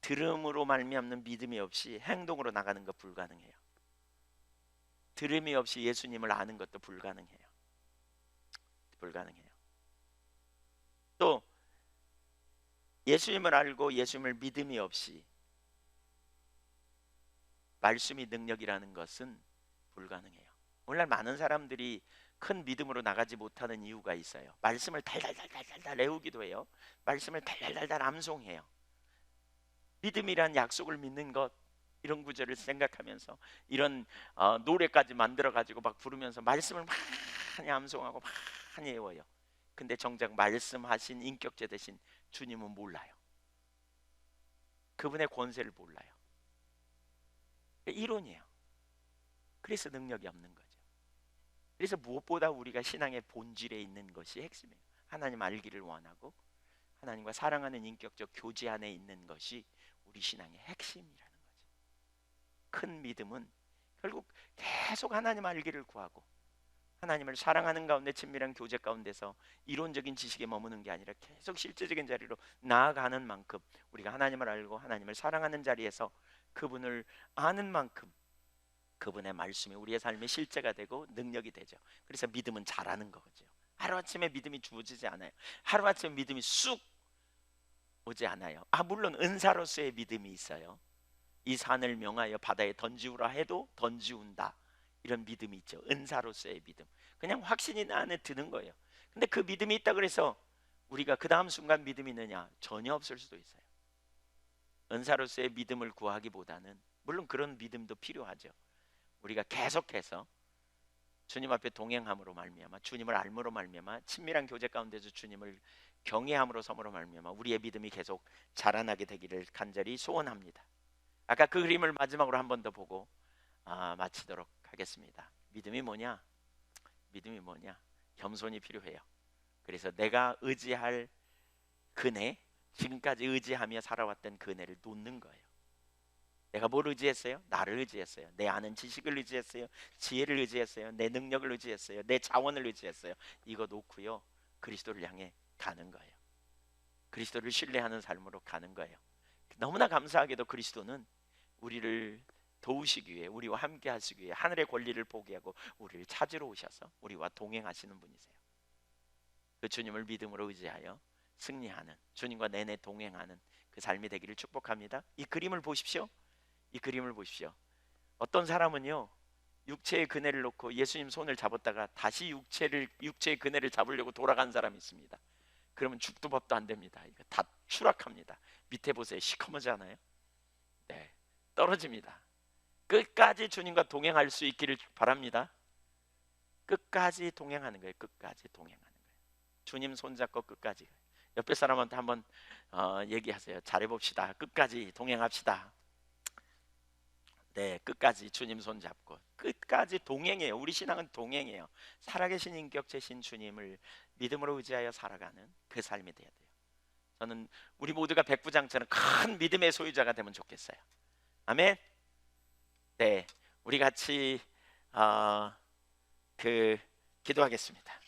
들음으로 말미암는 믿음이 없이 행동으로 나가는 것 불가능해요. 들음이 없이 예수님을 아는 것도 불가능해요. 불가능해요. 또 예수님을 알고 예수님을 믿음이 없이 말씀이 능력이라는 것은 불가능해요. 오늘날 많은 사람들이 큰 믿음으로 나가지 못하는 이유가 있어요. 말씀을 달달달달달 외우기도 해요. 말씀을 달달달달 암송해요. 믿음이란 약속을 믿는 것, 이런 구절을 생각하면서 이런 노래까지 만들어 가지고 막 부르면서 말씀을 많이 암송하고 많이 외워요. 근데 정작 말씀하신 인격체 되신 주님은 몰라요. 그분의 권세를 몰라요. 이론이에요. 그래서 능력이 없는 거죠. 그래서 무엇보다 우리가 신앙의 본질에 있는 것이 핵심이에요. 하나님 알기를 원하고 하나님과 사랑하는 인격적 교제 안에 있는 것이 우리 신앙의 핵심이라는 거죠. 큰 믿음은 결국 계속 하나님 알기를 구하고 하나님을 사랑하는 가운데 친밀한 교제 가운데서 이론적인 지식에 머무는 게 아니라 계속 실제적인 자리로 나아가는 만큼 우리가 하나님을 알고 하나님을 사랑하는 자리에서 그분을 아는 만큼 그분의 말씀이 우리의 삶의 실제가 되고 능력이 되죠. 그래서 믿음은 자라는 거죠. 하루아침에 믿음이 주어지지 않아요. 하루아침에 믿음이 쑥 오지 않아요. 물론 은사로서의 믿음이 있어요. 이 산을 명하여 바다에 던지우라 해도 던지운다, 이런 믿음이 있죠. 은사로서의 믿음. 그냥 확신이 나 안에 드는 거예요. 근데 그 믿음이 있다 그래서 우리가 그 다음 순간 믿음이 있느냐? 전혀 없을 수도 있어요. 은사로서의 믿음을 구하기보다는 물론 그런 믿음도 필요하죠. 우리가 계속해서 주님 앞에 동행함으로 말미암아, 주님을 알므로 말미암아, 친밀한 교제 가운데서 주님을 경외함으로 섬으로 말미암아 우리의 믿음이 계속 자라나게 되기를 간절히 소원합니다. 아까 그 그림을 마지막으로 한 번 더 보고 마치도록 하겠습니다. 믿음이 뭐냐? 믿음이 뭐냐? 겸손이 필요해요. 그래서 내가 의지할 그네, 지금까지 의지하며 살아왔던 그네를 놓는 거예요. 내가 뭘 의지했어요? 나를 의지했어요. 내 아는 지식을 의지했어요. 지혜를 의지했어요. 내 능력을 의지했어요. 내 자원을 의지했어요. 이거 놓고요, 그리스도를 향해 가는 거예요. 그리스도를 신뢰하는 삶으로 가는 거예요. 너무나 감사하게도 그리스도는 우리를 도우시기 위해, 우리와 함께 하시기 위해 하늘의 권리를 포기하고 우리를 찾으러 오셔서 우리와 동행하시는 분이세요. 그 주님을 믿음으로 의지하여 승리하는, 주님과 내내 동행하는 그 삶이 되기를 축복합니다. 이 그림을 보십시오. 이 그림을 보십시오. 어떤 사람은요, 육체의 그네를 놓고 예수님 손을 잡았다가 다시 육체의 그네를 잡으려고 돌아간 사람이 있습니다. 그러면 죽도 밥도 안 됩니다. 이거 다 추락합니다. 밑에 보세요. 시커멓잖아요. 네, 떨어집니다. 끝까지 주님과 동행할 수 있기를 바랍니다. 끝까지 동행하는 거예요. 끝까지 동행하는 거예요. 주님 손잡고 끝까지. 옆에 사람한테 한번 얘기하세요. 잘해봅시다. 끝까지 동행합시다. 네, 끝까지 주님 손잡고 끝까지 동행해요. 우리 신앙은 동행해요. 살아계신 인격체신 주님을 믿음으로 의지하여 살아가는 그 삶이 돼야 돼요. 저는 우리 모두가 백부장처럼 큰 믿음의 소유자가 되면 좋겠어요. 아멘. 네, 우리 같이 기도하겠습니다.